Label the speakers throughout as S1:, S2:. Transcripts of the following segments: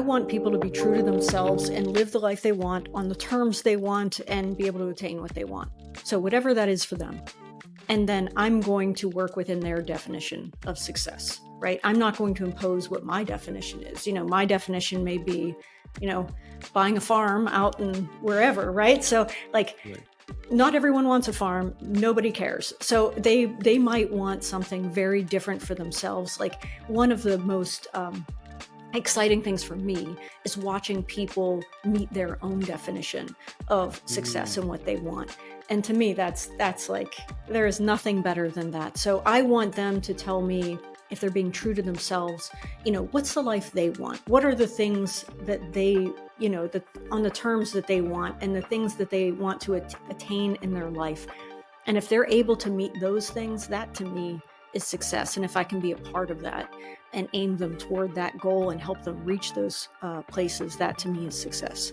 S1: want people to be true to themselves and live the life they want on the terms they want and be able to attain what they want. So whatever that is for them. And then I'm going to work within their definition of success, right? I'm not going to impose what my definition is. My definition may be, buying a farm out in wherever, right? So right. Not everyone wants a farm. Nobody cares. So they might want something very different for themselves. Like one of the most exciting things for me is watching people meet their own definition of success and what they want. And to me, that's like, there is nothing better than that. So I want them to tell me, if they're being true to themselves, what's the life they want? What are the things that they, on the terms that they want and the things that they want to attain in their life? And if they're able to meet those things, that to me is success. And if I can be a part of that and aim them toward that goal and help them reach those places, that to me is success.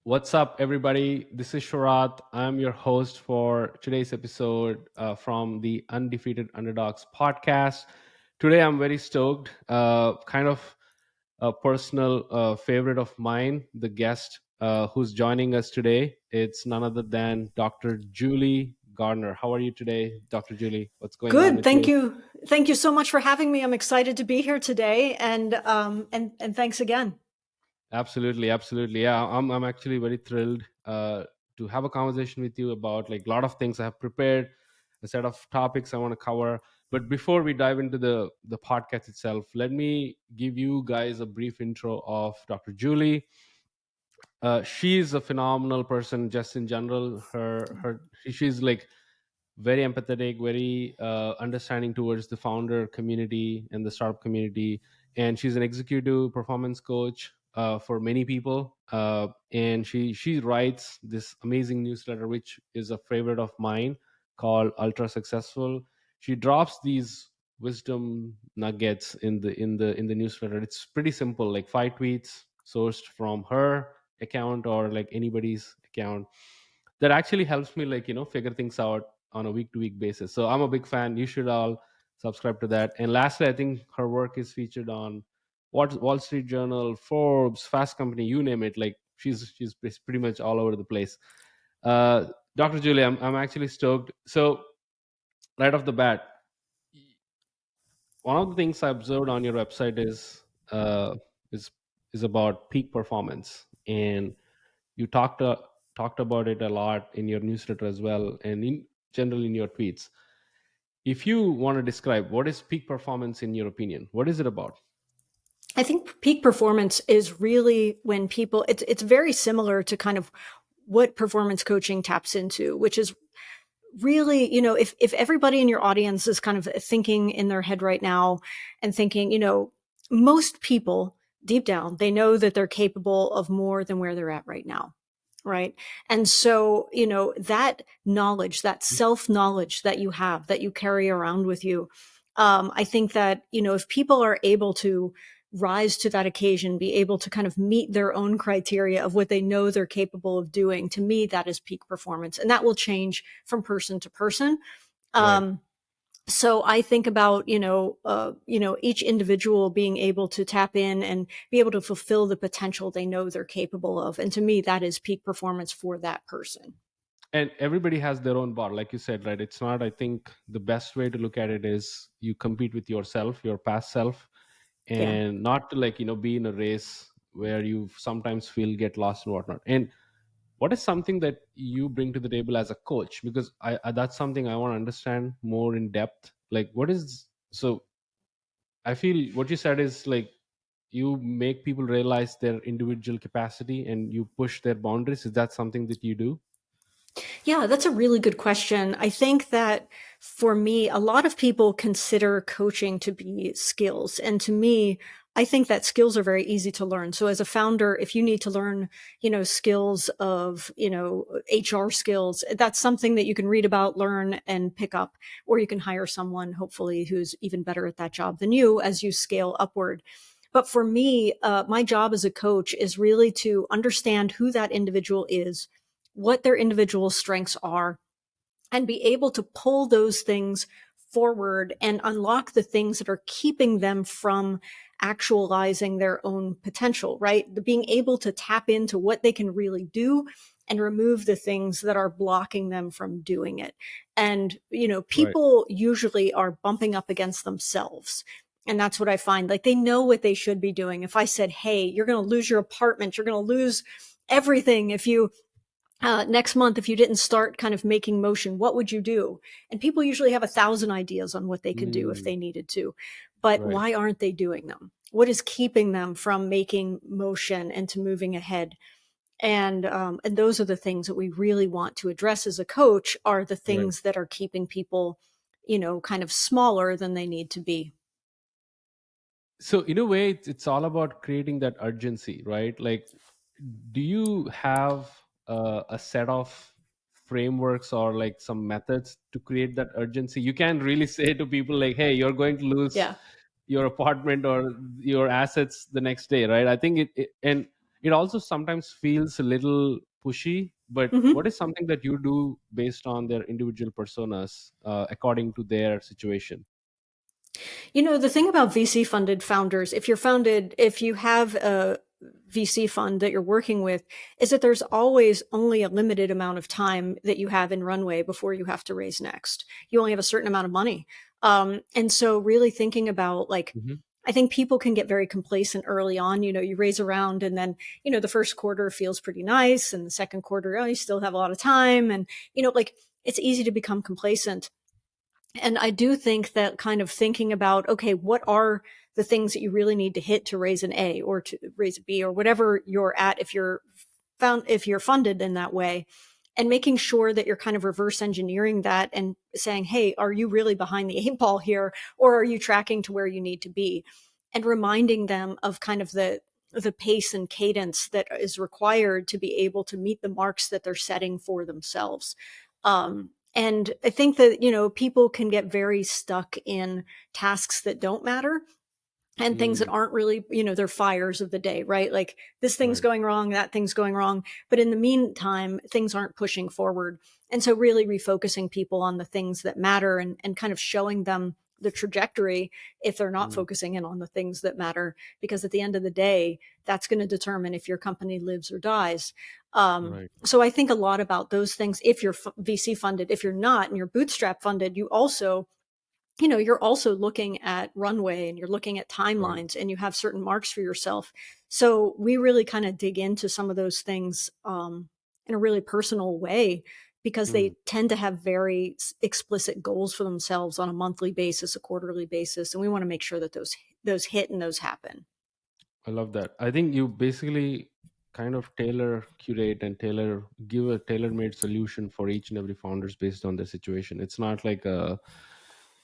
S2: What's up, everybody? This is Sharath. I'm your host for today's episode from the Undefeated Underdogs podcast. Today, I'm very stoked. Kind of a personal favorite of mine, the guest who's joining us today. It's none other than Dr. Julie Gurner. How are you today, Dr. Julie? What's going on?
S1: Good. Thank you. Thank you so much for having me. I'm excited to be here today, and thanks again.
S2: Absolutely. Yeah, I'm actually very thrilled to have a conversation with you about like a lot of things. I have prepared a set of topics I want to cover. But before we dive into the podcast itself, let me give you guys a brief intro of Dr. Julie. She's a phenomenal person just in general. She's like very empathetic, very understanding towards the founder community and the startup community. And she's an executive performance coach for many people. And she writes this amazing newsletter, which is a favorite of mine, called Ultra Successful. She drops these wisdom nuggets in the newsletter. It's pretty simple, like 5 tweets sourced from her account or like anybody's account. That actually helps me figure things out on a week-to-week basis. So I'm a big fan. You should all subscribe to that. And lastly, I think her work is featured on Wall Street Journal, Forbes, Fast Company, you name it. Like she's pretty much all over the place. Dr. Julie, I'm actually stoked. So right off the bat, one of the things I observed on your website is about peak performance, and you talked about it a lot in your newsletter as well, and in general in your tweets. If you want to describe what is peak performance in your opinion, what is it about?
S1: I think peak performance is really when people, it's very similar to kind of what performance coaching taps into, which is really, if everybody in your audience is kind of thinking in their head right now and thinking, most people deep down, they know that they're capable of more than where they're at right now. Right. And so, that knowledge, that self-knowledge that you have, that you carry around with you, I think that, if people are able to rise to that occasion, be able to kind of meet their own criteria of what they know they're capable of doing, to me, that is peak performance. And that will change from person to person.
S2: Right.
S1: So I think about, each individual being able to tap in and be able to fulfill the potential they know they're capable of. And to me, that is peak performance for that person.
S2: And everybody has their own bar, like you said, right? It's not, I think the best way to look at it is you compete with yourself, your past self, and not to be in a race where you sometimes get lost and whatnot. And what is something that you bring to the table as a coach? Because I that's something I want to understand more in depth. Like so I feel what you said is like you make people realize their individual capacity and you push their boundaries. Is that something that you do?
S1: Yeah, that's a really good question. I think that for me, a lot of people consider coaching to be skills. And to me, I think that skills are very easy to learn. So as a founder, if you need to learn, skills of, HR skills, that's something that you can read about, learn, and pick up, or you can hire someone, hopefully, who's even better at that job than you as you scale upward. But for me, my job as a coach is really to understand who that individual is, what their individual strengths are, and be able to pull those things forward and unlock the things that are keeping them from actualizing their own potential, right? Being able to tap into what they can really do and remove the things that are blocking them from doing it. And,
S2: Right.
S1: people usually are bumping up against themselves. And that's what I find. Like, they know what they should be doing. If I said, hey, you're going to lose your apartment, you're going to lose everything if you next month, if you didn't start kind of making motion, what would you do? And people usually have 1,000 ideas on what they could do if
S2: Mm,
S1: they needed to. But
S2: right.
S1: why aren't they doing them? What is keeping them from making motion and to moving ahead? And those are the things that we really want to address as a coach, are the
S2: Right.
S1: things that are keeping people, kind of smaller than they need to be.
S2: So in a way, it's all about creating that urgency, right? Like, do you have a set of frameworks or like some methods to create that urgency? You can't really say to people like, hey, you're going to lose
S1: Yeah.
S2: your apartment or your assets the next day, right? I think and it also sometimes feels a little pushy, but
S1: Hmm.
S2: what is something that you do based on their individual personas, according to their situation?
S1: The thing about VC funded founders, if you have a VC fund that you're working with, is that there's always only a limited amount of time that you have in runway before you have to raise next. You only have a certain amount of money. And so really thinking about, like,
S2: Hmm.
S1: I think people can get very complacent early on. You raise a round and then, the first quarter feels pretty nice. And the second quarter, oh, you still have a lot of time. And, like, it's easy to become complacent. And I do think that kind of thinking about, okay, what are the things that you really need to hit to raise an A or to raise a B or whatever you're at, if you're funded in that way, and making sure that you're kind of reverse engineering that and saying, hey, are you really behind the 8 ball here, or are you tracking to where you need to be? And reminding them of kind of the pace and cadence that is required to be able to meet the marks that they're setting for themselves. And I think that, people can get very stuck in tasks that don't matter and things that
S2: Mm,
S1: aren't really, they're fires of the day, right? Like, this thing's
S2: right.
S1: going wrong, that thing's going wrong. But in the meantime, things aren't pushing forward. And so really refocusing people on the things that matter, and kind of showing them the trajectory if they're not
S2: Mm,
S1: focusing in on the things that matter, because at the end of the day, that's going to determine if your company lives or dies.
S2: right.
S1: So I think a lot about those things. If you're VC funded, if you're not and you're bootstrap funded, you're also looking at runway and you're looking at
S2: Right.
S1: timelines and you have certain marks for yourself. So we really kind of dig into some of those things in a really personal way, because
S2: Mm.
S1: they tend to have very explicit goals for themselves on a monthly basis, a quarterly basis, and we want to make sure that those hit and those happen.
S2: I love that. I think you basically kind of tailor curate and give a tailor-made solution for each and every founders based on their situation. It's not like a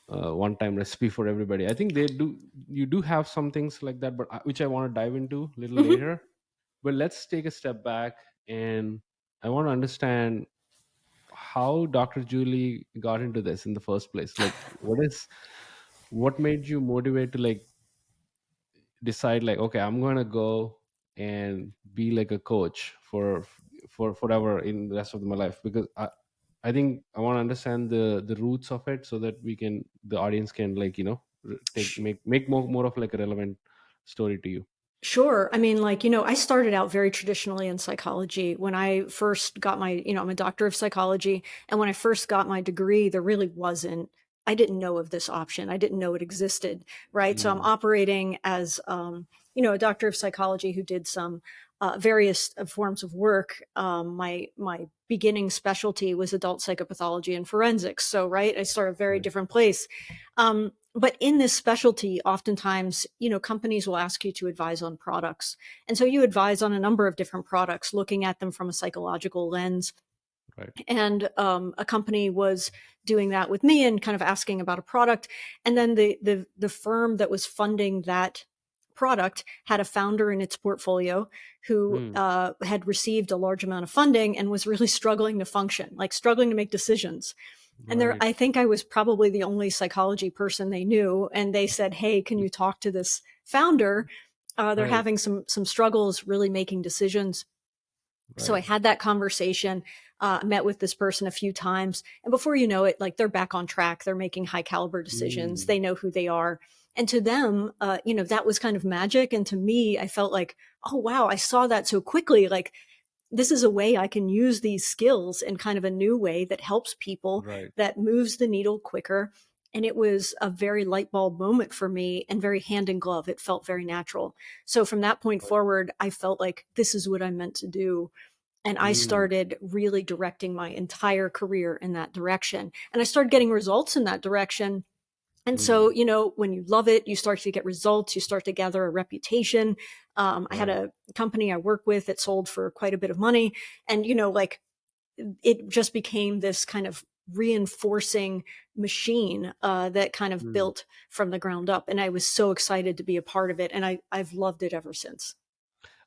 S2: one-time recipe for everybody. I think you do have some things like that, but which I want to dive into a little
S1: Hmm.
S2: later. But let's take a step back, and I want to understand how Dr. Julie got into this in the first place. Like, what made you motivate to like decide like, okay, I'm going to go and be like a coach for forever in the rest of my life? Because I think I want to understand the roots of it so that the audience can, like, take make more of like a relevant story to you.
S1: Sure. I mean, like, I started out very traditionally in psychology. When I first got I'm a doctor of psychology. And when I first got my degree, I didn't know of this option. I didn't know it existed. Right. So I'm
S2: Mm,
S1: operating as, a doctor of psychology who did some various forms of work. My beginning specialty was adult psychopathology and forensics. So, right, I started a very
S2: right.
S1: different place. But in this specialty, oftentimes, companies will ask you to advise on products. And so you advise on a number of different products, looking at them from a psychological lens.
S2: Right.
S1: And a company was doing that with me and kind of asking about a product. And then the firm that was funding that product had a founder in its portfolio who
S2: Mm,
S1: had received a large amount of funding and was really struggling to function, like struggling to make decisions. And
S2: right.
S1: I think I was probably the only psychology person they knew. And they said, hey, can you talk to this founder They're
S2: Right.
S1: having some struggles really making decisions. So I
S2: Right.
S1: had that conversation, met with this person a few times, and before you know it, like they're back on track. They're making high caliber decisions.
S2: Mm.
S1: They know who they are. And to them, that was kind of magic. And to me, I felt like, oh, wow, I saw that so quickly. Like, this is a way I can use these skills in kind of a new way that helps people,
S2: Right.
S1: that moves the needle quicker. And it was a very light bulb moment for me and very hand in glove. It felt very natural. So from that point
S2: Right.
S1: forward, I felt like this is what I'm meant to do. And I
S2: Mm.
S1: started really directing my entire career in that direction. And I started getting results in that direction. And so,
S2: Mm.
S1: when you love it, you start to get results, you start to gather a reputation. I had
S2: Right.
S1: a company I work with that sold for quite a bit of money. And, like it just became this kind of reinforcing machine that kind of
S2: Mm.
S1: built from the ground up. And I was so excited to be a part of it. And I've loved it ever since.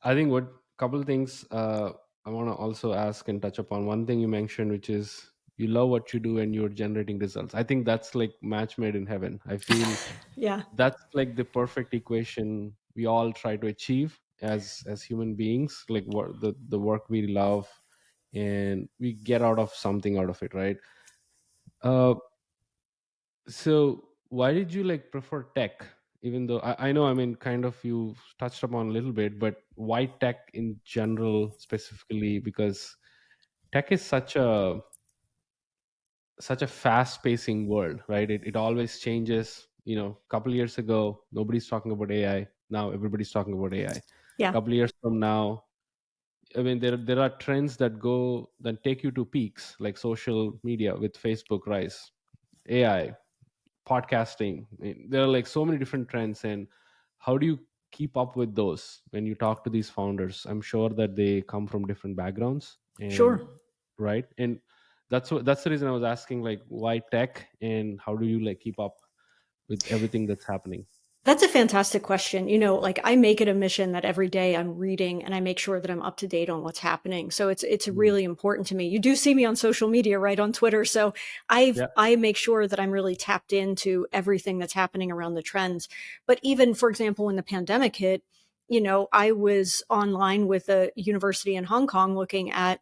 S2: I think what couple of things I want to also ask and touch upon. One thing you mentioned, which is you love what you do and you're generating results. I think that's like match made in heaven. I feel
S1: Yeah,
S2: that's like the perfect equation we all try to achieve as human beings. Like what the work we love, and we get out of something out of it, right? Uh, so why did you like prefer tech? Even though I know, I mean, kind of you touched upon a little bit, but why tech in general specifically? Because tech is such a fast pacing world, right? It always changes. A couple years ago, nobody's talking about AI. Now everybody's talking about AI. A
S1: yeah,
S2: couple years from now, I mean, there are trends that take you to peaks, like social media with Facebook rise, AI, podcasting. I mean, there are like so many different trends, and how do you keep up with those when you talk to these founders? I'm sure that they come from different backgrounds, and
S1: sure.
S2: right, and that's the reason I was asking, like, why tech, and how do you like keep up with everything that's happening?
S1: That's a fantastic question. Like I make it a mission that every day I'm reading and I make sure that I'm up to date on what's happening. So it's
S2: Mm.
S1: really important to me. You do see me on social media, right, on Twitter. So I
S2: Yeah.
S1: I make sure that I'm really tapped into everything that's happening around the trends. But even for example, when the pandemic hit, I was online with a university in Hong Kong looking at,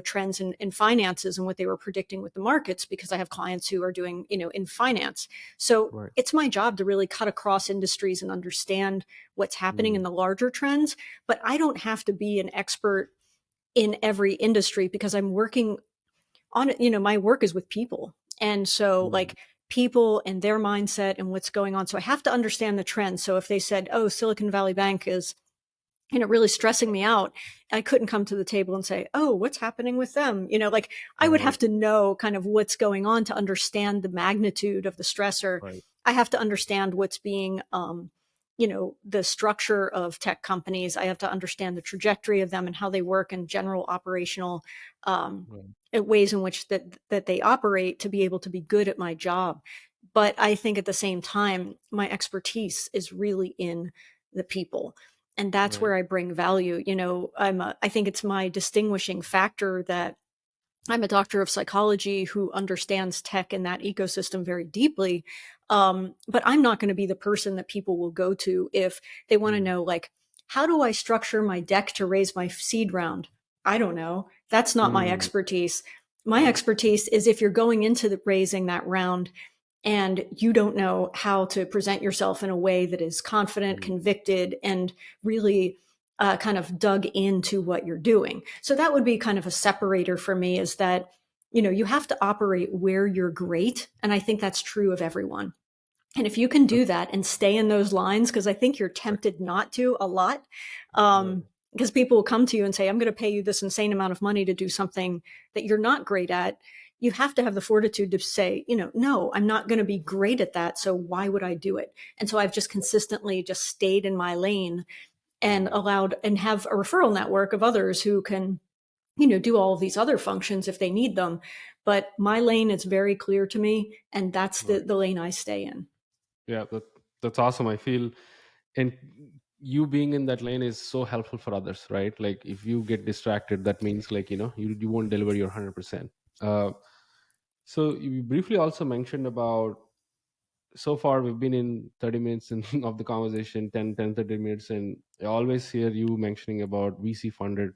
S1: trends in finances and what they were predicting with the markets because I have clients who are doing, in finance. So
S2: Right.
S1: it's my job to really cut across industries and understand what's happening in
S2: Mm.
S1: the larger trends. But I don't have to be an expert in every industry because I'm working on it. My work is with people. And so,
S2: Mm.
S1: like, people and their mindset and what's going on. So I have to understand the trends. So if they said, oh, Silicon Valley Bank is really stressing me out. I couldn't come to the table and say, oh, what's happening with them? Like I would have
S2: Right.
S1: to know kind of what's going on to understand the magnitude of the stressor.
S2: Right.
S1: I have to understand what's being, the structure of tech companies. I have to understand the trajectory of them and how they work and general operational um,
S2: Right.
S1: ways in which that they operate to be able to be good at my job. But I think at the same time, my expertise is really in the people, and that's
S2: Right.
S1: where I bring value. I think it's my distinguishing factor that I'm a doctor of psychology who understands tech and that ecosystem very deeply. But I'm not going to be the person that people will go to if they want to
S2: Mm.
S1: know, like, how do I structure my deck to raise my seed round? I don't know. That's not my
S2: Mm.
S1: expertise. My
S2: Right.
S1: expertise is if you're going into raising that round and you don't know how to present yourself in a way that is confident,
S2: Mm.
S1: convicted, and really kind of dug into what you're doing. So that would be kind of a separator for me, is that, you have to operate where you're great. And I think that's true of everyone. And if you can do
S2: That's
S1: that and stay in those lines, because I think you're
S2: right.
S1: tempted not to a lot,
S2: Right.
S1: because people will come to you and say, I'm going to pay you this insane amount of money to do something that you're not great at. You have to have the fortitude to say, no, I'm not going to be great at that. So why would I do it? And so I've just consistently just stayed in my lane and
S2: Mm.
S1: allowed and have a referral network of others who can, do all of these other functions if they need them. But my lane is very clear to me, and that's the,
S2: Right.
S1: the lane I stay in.
S2: Yeah, that's awesome. I feel, and you being in that lane is so helpful for others, right? Like if you get distracted, that means, like, you won't deliver your 100%. uh so you briefly also mentioned about so far we've been in 30 minutes of the conversation, 30 minutes, and I always hear you mentioning about VC funded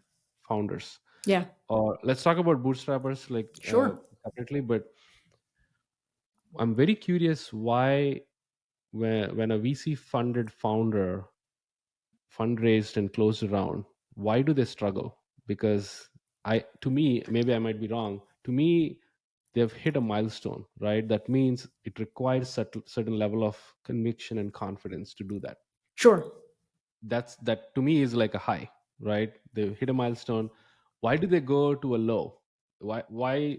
S2: founders.
S1: Yeah,
S2: Or let's talk about bootstrappers like
S1: sure.
S2: separately. But I'm very curious why, when a VC funded founder fundraised and closed a round, why do they struggle? Because to me, maybe I might be wrong, to me they've hit a milestone, right? That means it requires certain level of conviction and confidence to do that.
S1: Sure.
S2: That to me is like a high, right? They hit a milestone. Why do they go to a low? Why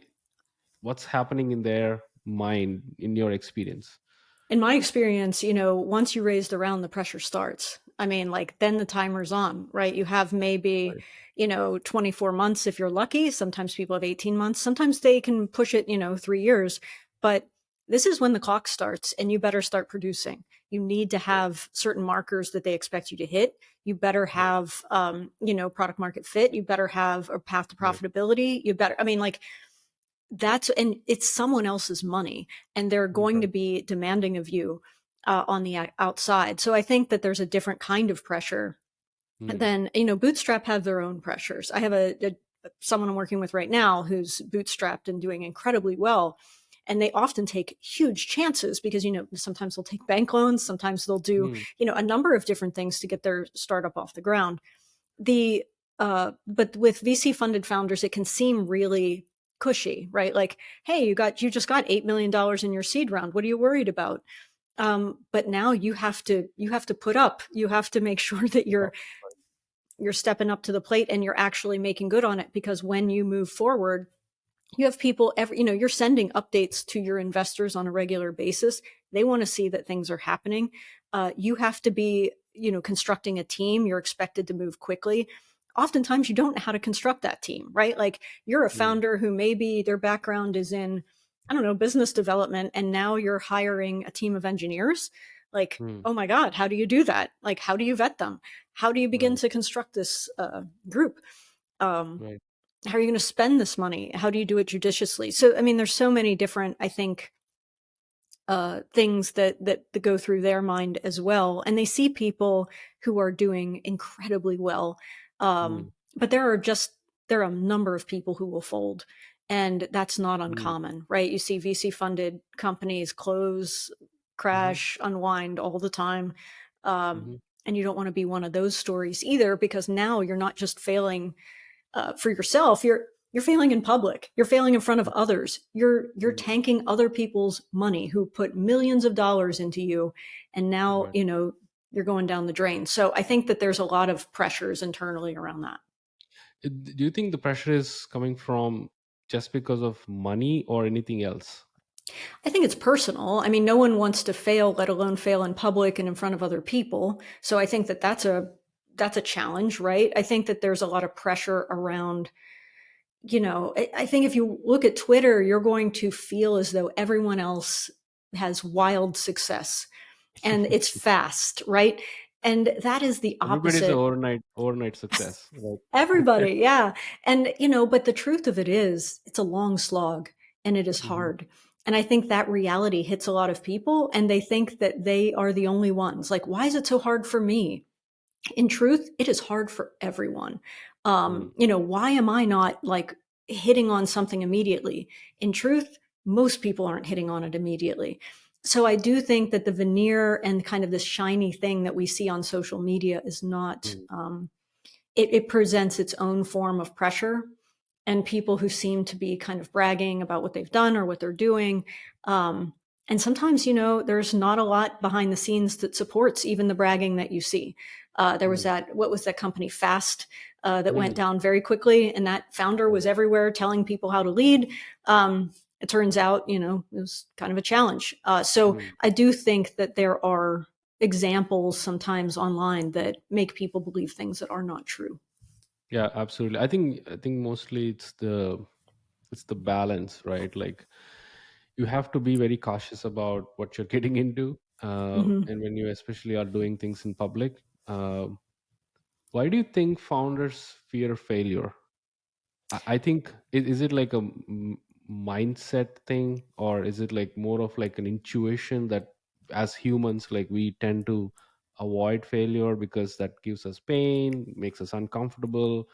S2: what's happening in their mind, in your experience?
S1: In my experience, once you raise the round, the pressure starts. I mean, like, then the timer's on, right? You have maybe,
S2: Right.
S1: 24 months if you're lucky. Sometimes people have 18 months. Sometimes they can push it, 3 years. But this is when the clock starts, and you better start producing. You need to
S2: Right.
S1: have certain markers that they expect you to hit. You better
S2: Right.
S1: have, product market fit. You better have a path to
S2: Right.
S1: profitability. I mean, like, and it's someone else's money, and they're going to
S2: Right.
S1: be demanding of you on the outside. So I think that there's a different kind of pressure
S2: Mm.
S1: than, Bootstrap have their own pressures. I have someone I'm working with right now who's bootstrapped and doing incredibly well. And they often take huge chances because, sometimes they'll take bank loans, sometimes they'll do,
S2: Mm.
S1: a number of different things to get their startup off the ground. The But with VC funded founders, it can seem really cushy, right? Like, hey, you just got $8 million in your seed round. What are you worried about? But now you have to put up. You have to make sure that
S2: Yeah.
S1: you're stepping up to the plate and you're actually making good on it, because when you move forward, you have people you're sending updates to your investors on a regular basis. They want to see that things are happening. You have to be, constructing a team. You're expected to move quickly. Oftentimes you don't know how to construct that team, right? Like, you're a
S2: Mm.
S1: founder who maybe their background is in, I don't know, business development, and now you're hiring a team of engineers. Like,
S2: Mm.
S1: oh my God, how do you do that? Like, how do you vet them? How do you begin
S2: Right.
S1: to construct this group? um,
S2: Right.
S1: how are you going to spend this money? How do you do it judiciously? So, I mean, there's so many different, I think, things that go through their mind as well. And they see people who are doing incredibly well.
S2: Mm.
S1: But there are a number of people who will fold. And that's not
S2: Mm.
S1: uncommon, right? You see VC funded companies close,
S2: Mhm.
S1: crash, unwind all the time.
S2: Mhm.
S1: And you don't want to be one of those stories either, because now you're not just failing for yourself, you're failing in public, you're failing in front of others, you're
S2: Mm.
S1: tanking other people's money who put millions of dollars into you, and now
S2: Right.
S1: you're going down the drain. So I think that there's a lot of pressures internally around that.
S2: Do you think the pressure is coming from just because of money or anything else?
S1: I think it's personal. I mean, no one wants to fail, let alone fail in public and in front of other people. So I think that that's a challenge, right? I think that there's a lot of pressure around, I think if you look at Twitter, you're going to feel as though everyone else has wild success and it's fast, right? And that is the
S2: Everybody's a
S1: opposite.
S2: overnight success, right?
S1: Everybody, yeah. And, but the truth of it is, it's a long slog and it is
S2: Mhm.
S1: hard. And I think that reality hits a lot of people, and they think that they are the only ones. Like, why is it so hard for me? In truth, it is hard for everyone.
S2: Mm.
S1: Why am I not, like, hitting on something immediately? In truth, most people aren't hitting on it immediately. So I do think that the veneer and kind of this shiny thing that we see on social media is not,
S2: Mm.
S1: it presents its own form of pressure, and people who seem to be kind of bragging about what they've done or what they're doing. Um, and sometimes, there's not a lot behind the scenes that supports even the bragging that you see. There was
S2: Mm.
S1: what was that company, Fast, that went
S2: Mm.
S1: down very quickly, and that founder
S2: Right.
S1: was everywhere telling people how to lead. It turns out, it was kind of a challenge. So
S2: Mm.
S1: I do think that there are examples sometimes online that make people believe things that are not true.
S2: Yeah, absolutely. I think mostly it's the balance, right? Like, you have to be very cautious about what you're getting into,
S1: Hmm.
S2: and when you especially are doing things in public. Why do you think founders fear failure? I think, is it like a mindset thing, or is it like more of like an intuition that as humans, like we tend to avoid failure because that gives us pain, makes us uncomfortable,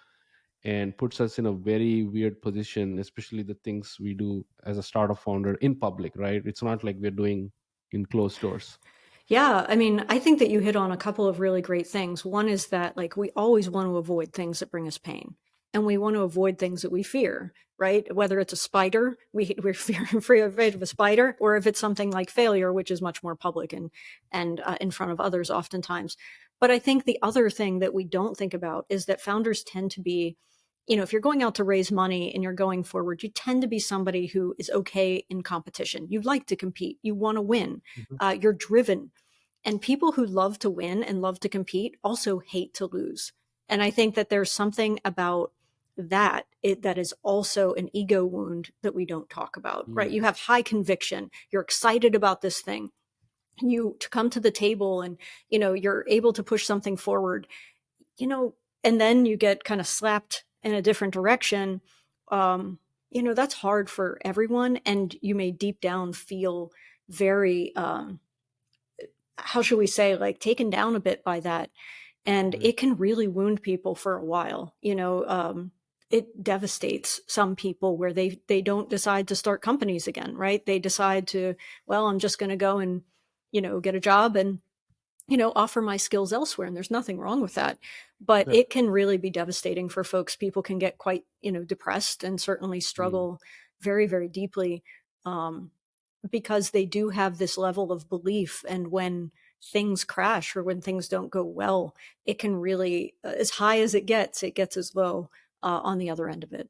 S2: and puts us in a very weird position, especially the things we do as a startup founder in public, right? It's not like we're doing in closed doors.
S1: Yeah, I mean, I think that you hit on a couple of really great things. One is that like we always want to avoid things that bring us pain, and we want to avoid things that we fear, right? Whether it's a spider, we're afraid of a spider, or if it's something like failure, which is much more public and in front of others oftentimes. But I think the other thing that we don't think about is that founders tend to be, if you're going out to raise money and you're going forward, you tend to be somebody who is okay in competition. You like to compete, you want to win,
S2: Mhm.
S1: you're driven, and people who love to win and love to compete also hate to lose. And I think that there's something about that is also an ego wound that we don't talk about, right?
S2: Mm.
S1: You have high conviction, you're excited about this thing, you to come to the table and you're able to push something forward, you know, and then you get kind of slapped in a different direction. That's hard for everyone, and you may deep down feel very how should we say, like taken down a bit by that. And
S2: Right.
S1: it can really wound people for a while. It devastates some people where they don't decide to start companies again, right? They decide to, well, I'm just going to go and, get a job and, offer my skills elsewhere. And there's nothing wrong with that. But
S2: Right.
S1: it can really be devastating for folks. People can get quite, depressed and certainly
S2: Mm.
S1: struggle very, very deeply. Um, because they do have this level of belief, and when things crash or when things don't go well, it can really, as high as it gets as low on the other end of it.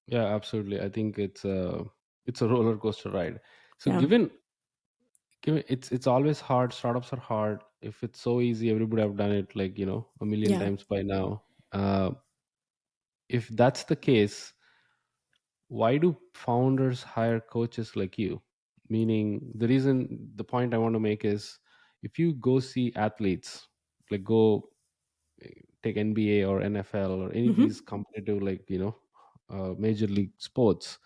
S2: Yeah, absolutely. I think it's a roller coaster ride. So
S1: Yeah.
S2: given it's always hard. Startups are hard. If it's so easy, everybody have done it like a million
S1: Yeah.
S2: times by now. If that's the case, why do founders hire coaches like you? Meaning, the point I want to make is, if you go see athletes, like go take NBA or NFL or any of these
S1: Hmm.
S2: competitive, like major league sports,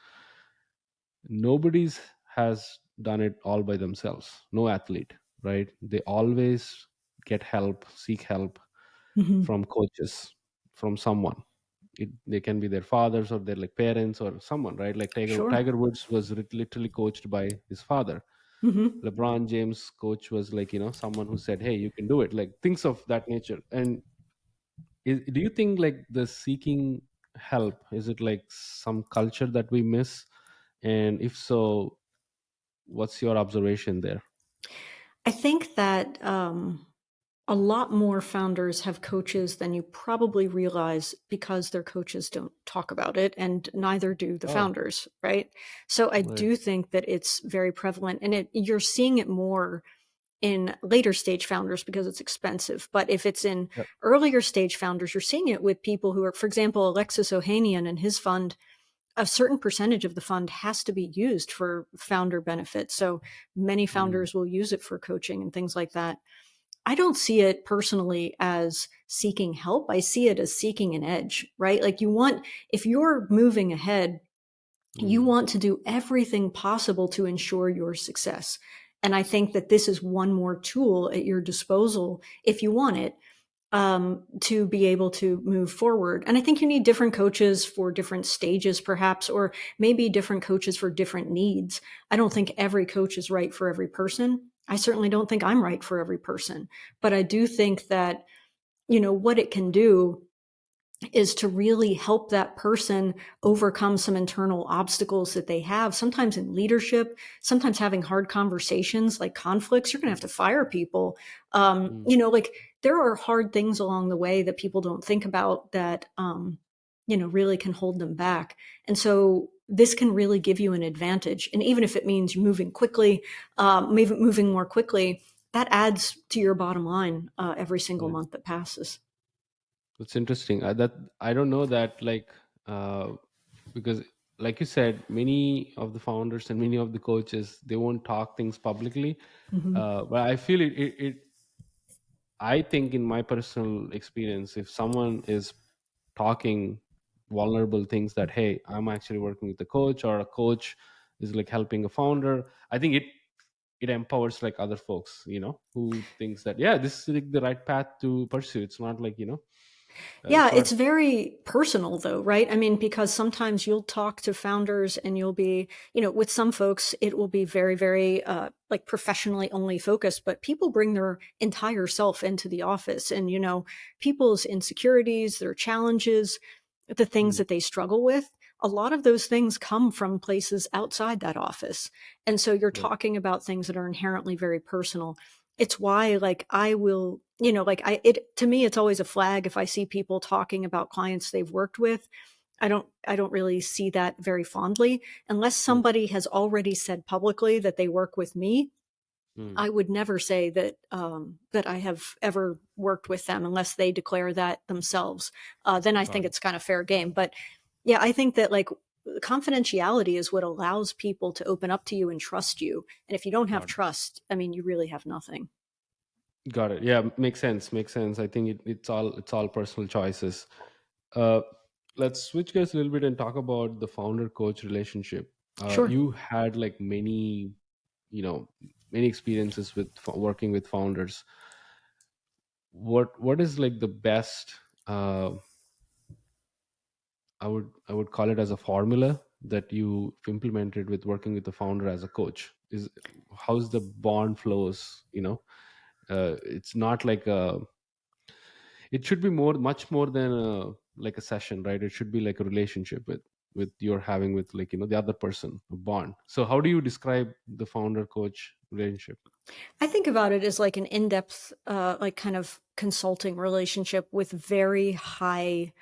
S2: nobody's has done it all by themselves. No athlete, right? They always get help, seek help
S1: Hmm.
S2: from coaches, from someone. They can be their fathers or their like parents or someone, right? Like
S1: Sure.
S2: Tiger Woods was literally coached by his father.
S1: Hmm.
S2: LeBron James' coach was like someone who said, "Hey, you can do it." Like things of that nature. And do you think like the seeking help, is it like some culture that we miss? And if so, what's your observation there?
S1: I think that a lot more founders have coaches than you probably realize because their coaches don't talk about it, and neither do the
S2: Oh,
S1: founders, right? So I
S2: right.
S1: do think that it's very prevalent, and you're seeing it more in later stage founders because it's expensive. But if it's in
S2: Yep.
S1: earlier stage founders, you're seeing it with people who are, for example, Alexis Ohanian and his fund, a certain percentage of the fund has to be used for founder benefits. So many
S2: Mm,
S1: founders will use it for coaching and things like that. I don't see it personally as seeking help. I see it as seeking an edge, right? Like if you're moving ahead, you
S2: mm,
S1: want to do everything possible to ensure your success. And I think that this is one more tool at your disposal if you want it, to be able to move forward. And I think you need different coaches for different stages, perhaps, or maybe different coaches for different needs. I don't think every coach is right for every person. I certainly don't think I'm right for every person. But I do think that, what it can do is to really help that person overcome some internal obstacles that they have, sometimes in leadership, sometimes having hard conversations like conflicts. You're going to have to fire people.
S2: mm,
S1: Like there are hard things along the way that people don't think about that, really can hold them back. And so this can really give you an advantage. And even if it means moving quickly, moving more quickly, that adds to your bottom line every single
S2: right.
S1: month that passes.
S2: That's interesting. That I don't know that, like, because, like you said, many of the founders and many of the coaches, they won't talk things publicly.
S1: Hmm.
S2: But I feel it. I think, in my personal experience, if someone is talking vulnerable things, that hey, I'm actually working with a coach, or a coach is like helping a founder, I think it it empowers like other folks, who thinks that, yeah, this is like the right path to pursue. It's not like,
S1: Yeah,
S2: it's not.
S1: it's very personal though, right? I mean, because sometimes you'll talk to founders and you'll be, with some folks, it will be very, very, like professionally only focused, but people bring their entire self into the office and, people's insecurities, their challenges, the things
S2: Mm,
S1: that they struggle with. A lot of those things come from places outside that office. And so you're
S2: right.
S1: talking about things that are inherently very personal. It's why like I will, like it to me it's always a flag if I see people talking about clients they've worked with. I don't really see that very fondly unless
S2: Mm,
S1: somebody has already said publicly that they work with me.
S2: mm,
S1: I would never say that I have ever worked with them unless they declare that themselves. Then I
S2: got
S1: think
S2: it.
S1: it's kind of fair game. But yeah, I think that like confidentiality is what allows people to open up to you and trust you. And if you don't have
S2: Got
S1: trust, I mean, you really have nothing.
S2: Got it. Yeah, makes sense. Makes sense. I think it's all personal choices. Uh, let's switch gears a little bit and talk about the founder coach relationship.
S1: Sure.
S2: You had like you know, many experiences with working with founders. What is like the best? I would call it as a formula that you implemented with working with the founder as a coach. Is how's the bond flows? It's not like a it should be much more than like a session, right? It should be like a relationship with you're having with, like, the other person, a bond. So how do you describe the founder coach relationship?
S1: I think about it as like an in-depth, like kind of consulting relationship with very high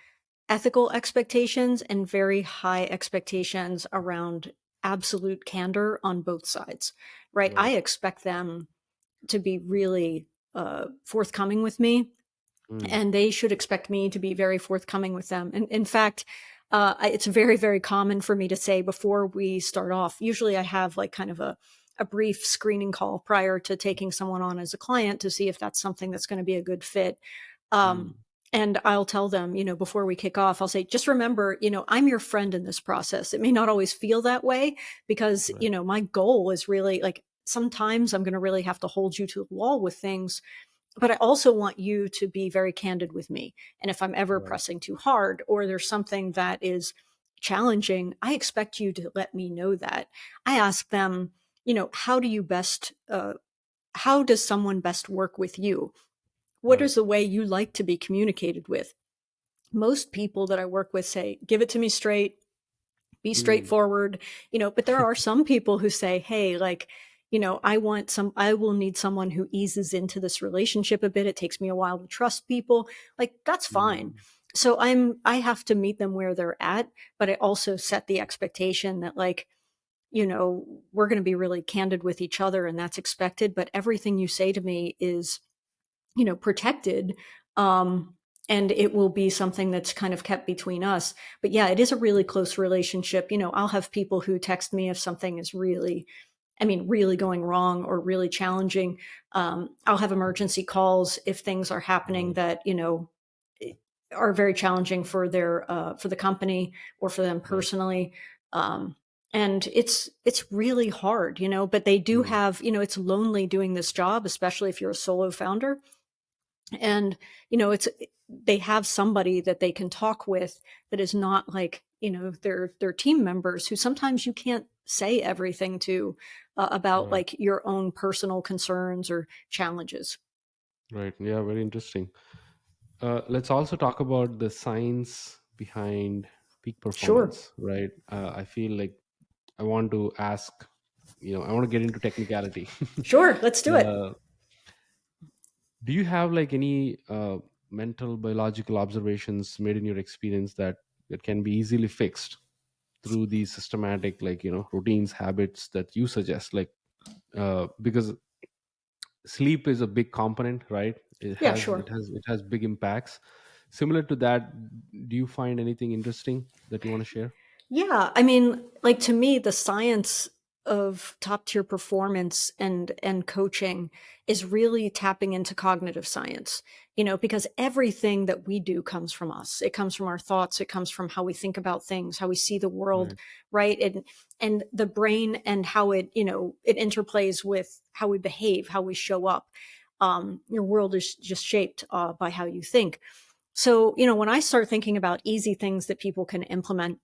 S1: ethical expectations and very high expectations around absolute candor on both sides, right?
S2: Right.
S1: I expect them to be really forthcoming with me,
S2: Mm,
S1: and they should expect me to be very forthcoming with them. And in fact, it's very, very common for me to say before we start off, usually I have like kind of a brief screening call prior to taking someone on as a client to see if that's something that's going to be a good fit. Um,
S2: mm,
S1: and I'll tell them, before we kick off, I'll say, just remember, I'm your friend in this process. It may not always feel that way because,
S2: right.
S1: my goal is really like sometimes I'm going to really have to hold you to the wall with things, but I also want you to be very candid with me. And if I'm ever
S2: Right.
S1: pressing too hard or there's something that is challenging, I expect you to let me know that. I ask them, how do you best, how does someone best work with you? What
S2: Right.
S1: is the way you like to be communicated with? Most people that I work with say, give it to me straight, be
S2: Mm,
S1: straightforward, but there are some people who say, hey, like, I will need someone who eases into this relationship a bit. It takes me a while to trust people. Like, that's fine.
S2: mm,
S1: So I have to meet them where they're at, but I also set the expectation that like, we're going to be really candid with each other and that's expected. But everything you say to me is, protected. And it will be something that's kind of kept between us. But yeah, it is a really close relationship. I'll have people who text me if something is really, I mean, really going wrong or really challenging. I'll have emergency calls if things are happening
S2: right.
S1: that, are very challenging for for the company or for them
S2: Right.
S1: personally. Um, and it's really hard, but they do
S2: Mm,
S1: have, it's lonely doing this job, especially if you're a solo founder. And it's they have somebody that they can talk with that is not like their team members who sometimes you can't say everything to about
S2: right.
S1: like your own personal concerns or challenges.
S2: Right. Yeah, very interesting. Let's also talk about the science behind peak
S1: Sure.
S2: performance, right? I feel like I want to ask, I want to get into technicality.
S1: Sure, let's do it.
S2: uh, do you have like any mental biological observations made in your experience that can be easily fixed through these systematic, like, routines, habits that you suggest, like, because sleep is a big component, right? it
S1: Yeah,
S2: has
S1: sure.
S2: it has it has big impacts. Similar to that, do you find anything interesting that you want to share?
S1: Yeah, I mean, like to me, the science. of top tier performance and coaching is really tapping into cognitive science, because everything that we do comes from us. It comes from our thoughts. It comes from how we think about things, how we see the world,
S2: Right.
S1: right? And the brain and how it interplays with how we behave, how we show up. Your world is just shaped by how you think. So, when I start thinking about easy things that people can implement,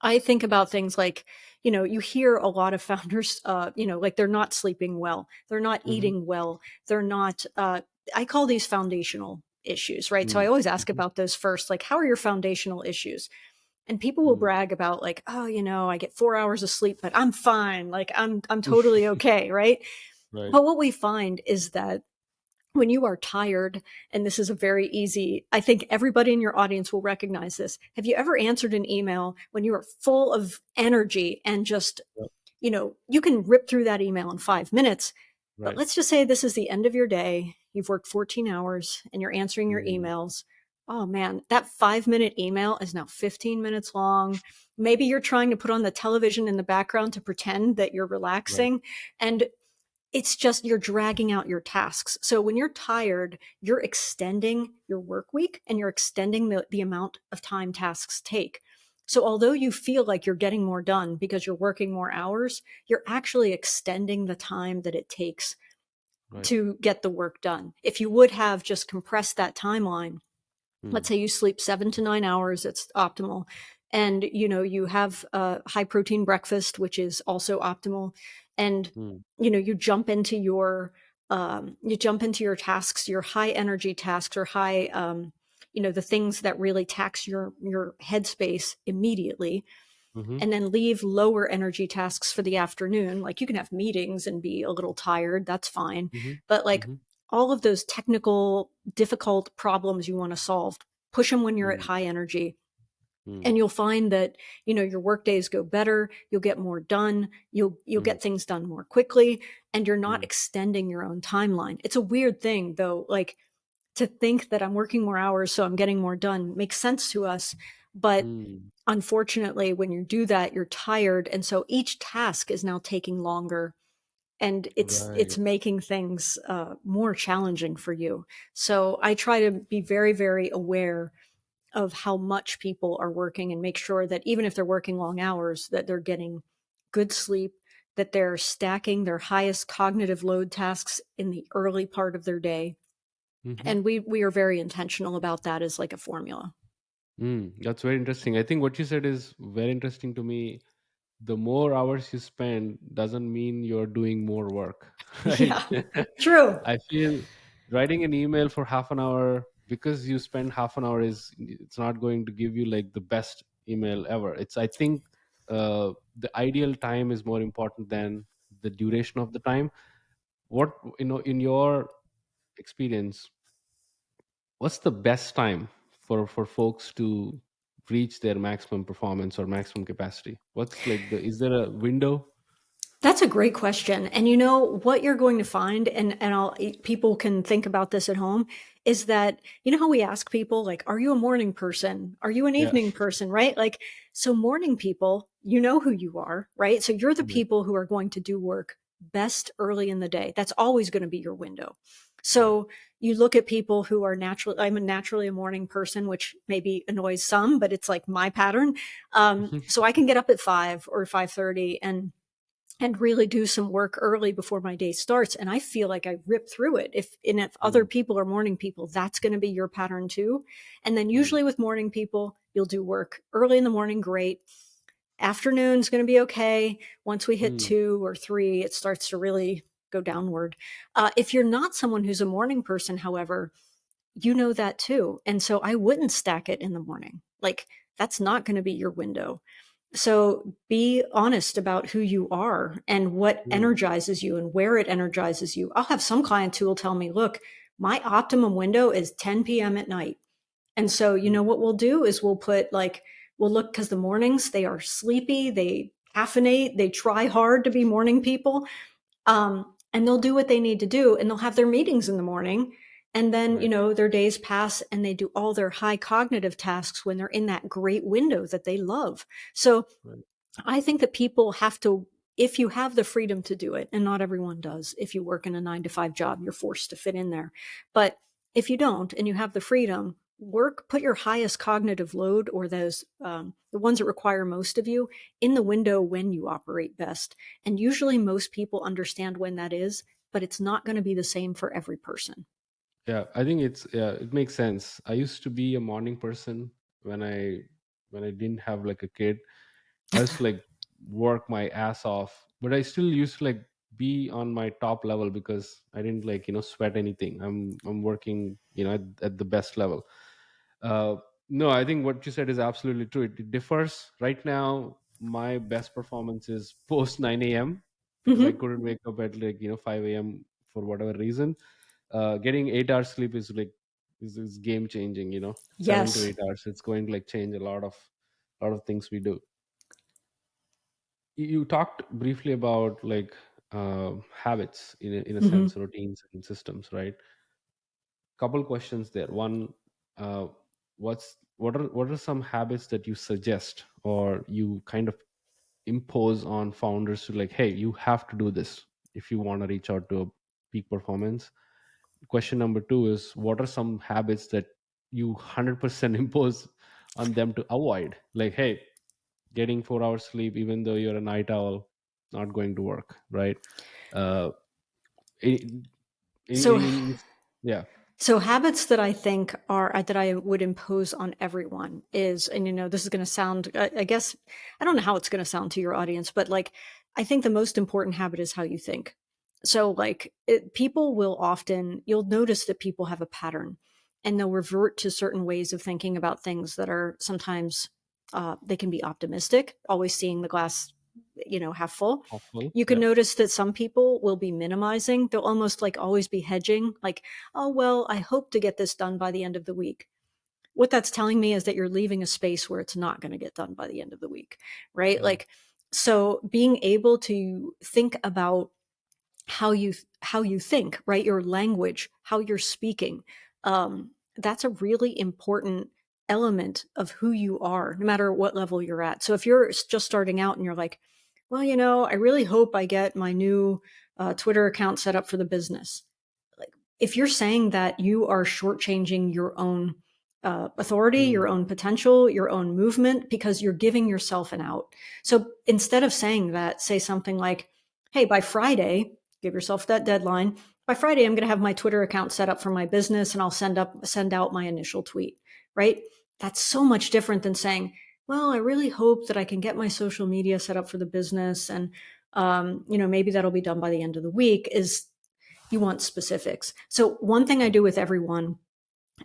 S1: I think about things like, you hear a lot of founders, like they're not sleeping well, they're not
S2: Mm-hmm.
S1: eating well, they're not, I call these foundational issues, right? So I always ask
S2: Mm-hmm.
S1: about those first, like, how are your foundational issues? And people will
S2: Mm.
S1: brag about like, oh, I get 4 hours of sleep, but I'm fine. Like I'm totally okay, right?
S2: Right.
S1: But what we find is that when you are tired, and this is a very easy, I think everybody in your audience will recognize this. Have you ever answered an email when you are full of energy and just,
S2: Yep.
S1: you can rip through that email in 5 minutes, but
S2: Right.
S1: let's just say this is the end of your day. You've worked 14 hours and you're answering your
S2: Mm.
S1: emails. Oh man, that 5 minute email is now 15 minutes long. Maybe you're trying to put on the television in the background to pretend that you're
S2: Right.
S1: relaxing. And it's just you're dragging out your tasks. So when you're tired, you're extending your work week and you're extending the amount of time tasks take. So although you feel like you're getting more done because you're working more hours, you're actually extending the time that it takes
S2: Right.
S1: to get the work done. If you would have just compressed that timeline, let's
S2: Mm.
S1: say you sleep 7 to 9 hours, it's optimal, and you have a high protein breakfast, which is also optimal, and
S2: Mm.
S1: you jump into your tasks, your high energy tasks, or high the things that really tax your headspace immediately,
S2: Mm-hmm.
S1: and then leave lower energy tasks for the afternoon. Like you can have meetings and be a little tired, that's fine.
S2: Mm-hmm.
S1: But like
S2: Mm-hmm.
S1: all of those technical, difficult problems you want to solve, push them when you're at
S2: Mm.
S1: high energy.
S2: Mm.
S1: And you'll find that, your work days go better, you'll get more done, you'll
S2: Mm.
S1: get things done more quickly, and you're not
S2: Mm.
S1: extending your own timeline. It's a weird thing though, like to think that I'm working more hours, so I'm getting more done makes sense to us. But
S2: Mm.
S1: unfortunately, when you do that, you're tired. And so each task is now taking longer, and it's
S2: Right.
S1: making things more challenging for you. So I try to be very, very aware of how much people are working and make sure that even if they're working long hours, that they're getting good sleep, that they're stacking their highest cognitive load tasks in the early part of their day.
S2: Mm-hmm.
S1: And we are very intentional about that as like a formula.
S2: Mm. That's very interesting. I think what you said is very interesting to me. The more hours you spend doesn't mean you're doing more work, right?
S1: Yeah, true.
S2: I feel writing an email for half an hour because you spend half an hour is it's not going to give you like the best email ever. It's I think the ideal time is more important than the duration of the time. What in your experience, what's the best time for folks to reach their maximum performance or maximum capacity? What's like the is there a window?
S1: That's a great question. And what you're going to find, and people can think about this at home, is that how we ask people like, "Are you a morning person? Are you an
S2: Yeah.
S1: evening person?" Right? Like, so morning people, you know who you are, right? So you're the
S2: Right.
S1: people who are going to do work best early in the day. That's always going to be your window.
S2: Right.
S1: So you look at people who are naturally, I'm a naturally a morning person, which maybe annoys some, but it's like my pattern. So I can get up at 5 or 5:30 and really do some work early before my day starts. And I feel like I rip through it. If other
S2: Mm,
S1: people are morning people, that's going to be your pattern too. And then
S2: mm,
S1: usually with morning people, you'll do work early in the morning. Great. Afternoon's going to be okay. Once we hit
S2: mm,
S1: 2 or 3, it starts to really go downward. If you're not someone who's a morning person, however, you know that too. And so I wouldn't stack it in the morning. Like that's not going to be your window. So be honest about who you are and what
S2: mm,
S1: energizes you and where it energizes you. I'll have some clients who will tell me, look, my optimum window is 10 p.m. at night. And so,
S2: mm,
S1: what we'll do is we'll put like, we'll look because the mornings they are sleepy, they caffeinate, they try hard to be morning people. And they'll do what they need to do and they'll have their meetings in the morning. And then,
S2: right,
S1: their days pass and they do all their high cognitive tasks when they're in that great window that they love. So
S2: right.
S1: I think that people have to if you have the freedom to do it, and not everyone does, if you work in a 9 to 5 job, you're forced to fit in there. But if you don't and you have the freedom, put your highest cognitive load, or those the ones that require most of you, in the window when you operate best. And usually most people understand when that is, but it's not going to be the same for every person.
S2: Yeah, I think it makes sense. I used to be a morning person when I didn't have like a kid. I used to like work my ass off, but I still used to like be on my top level because I didn't like sweat anything. I'm working at the best level. Uh, no, I think what you said is absolutely true. It differs. Right now, my best performance is post 9 a.m. because I
S1: Hmm.
S2: couldn't wake up at like 5 a.m. for whatever reason. Getting 8 hours sleep is game changing. 7 to 8
S1: Yes.
S2: hours. It's going to like change a lot of things we do. You talked briefly about like habits in a
S1: Hmm.
S2: sense, routines and systems, right? Couple questions there. One, uh, what are some habits that you suggest or you kind of impose on founders to like, hey, you have to do this if you want to reach out to a peak performance? Question number two is, what are some habits that you 100% impose on them to avoid? Like, hey, getting 4 hours sleep even though you're a night owl, not going to work, right? uh any,
S1: So
S2: any yeah.
S1: So habits that I think are that I would impose on everyone is, and this is going to sound, I guess, I don't know how it's going to sound to your audience, but like, I think the most important habit is how you think. So like, people will often, you'll notice that people have a pattern, and they'll revert to certain ways of thinking about things that are sometimes, they can be optimistic, always seeing the glass, half full.
S2: Awful.
S1: You can
S2: Yeah.
S1: notice that some people will be minimizing. They'll almost like always be hedging, like, oh, well, I hope to get this done by the end of the week. What that's telling me is that you're leaving a space where it's not going to get done by the end of the week, right?
S2: Mm,
S1: Like, so being able to think about how you think, right? Your language, how you're speaking. That's a really important element of who you are, no matter what level you're at. So if you're just starting out and you're like, well, I really hope I get my new Twitter account set up for the business. Like, if you're saying that, you are shortchanging your own authority, your
S2: mm,
S1: own potential, your own movement, because you're giving yourself an out. So instead of saying that, say something like, hey, by Friday, give yourself that deadline. By Friday, I'm going to have my Twitter account set up for my business, and I'll send out my initial tweet, right? That's so much different than saying, well, I really hope that I can get my social media set up for the business, and maybe that'll be done by the end of the week. Is You want specifics. So one thing I do with everyone,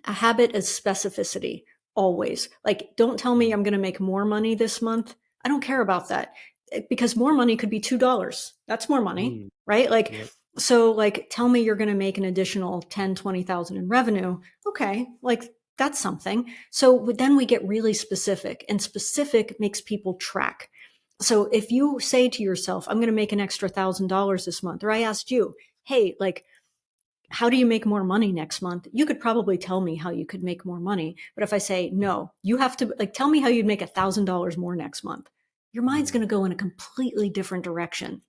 S1: a habit is specificity, always. Like, don't tell me
S2: mm,
S1: I'm going to make more money this month. I don't care about that, because more money could be $2. That's more money,
S2: mm,
S1: right? Like,
S2: yeah.
S1: so like, tell me you're going to make an additional 10, 20,000 in revenue. Okay. Like, that's something. So then we get really specific, and specific makes people track. So if you say to yourself, I'm going to make an extra $1,000 this month, or I asked you, hey, like, how do you make more money next month? You could probably tell me how you could make more money. But if I say, no, you have to, like, tell me how you'd make $1,000 more next month, your mind's
S2: Mm,
S1: going to go in a completely different direction.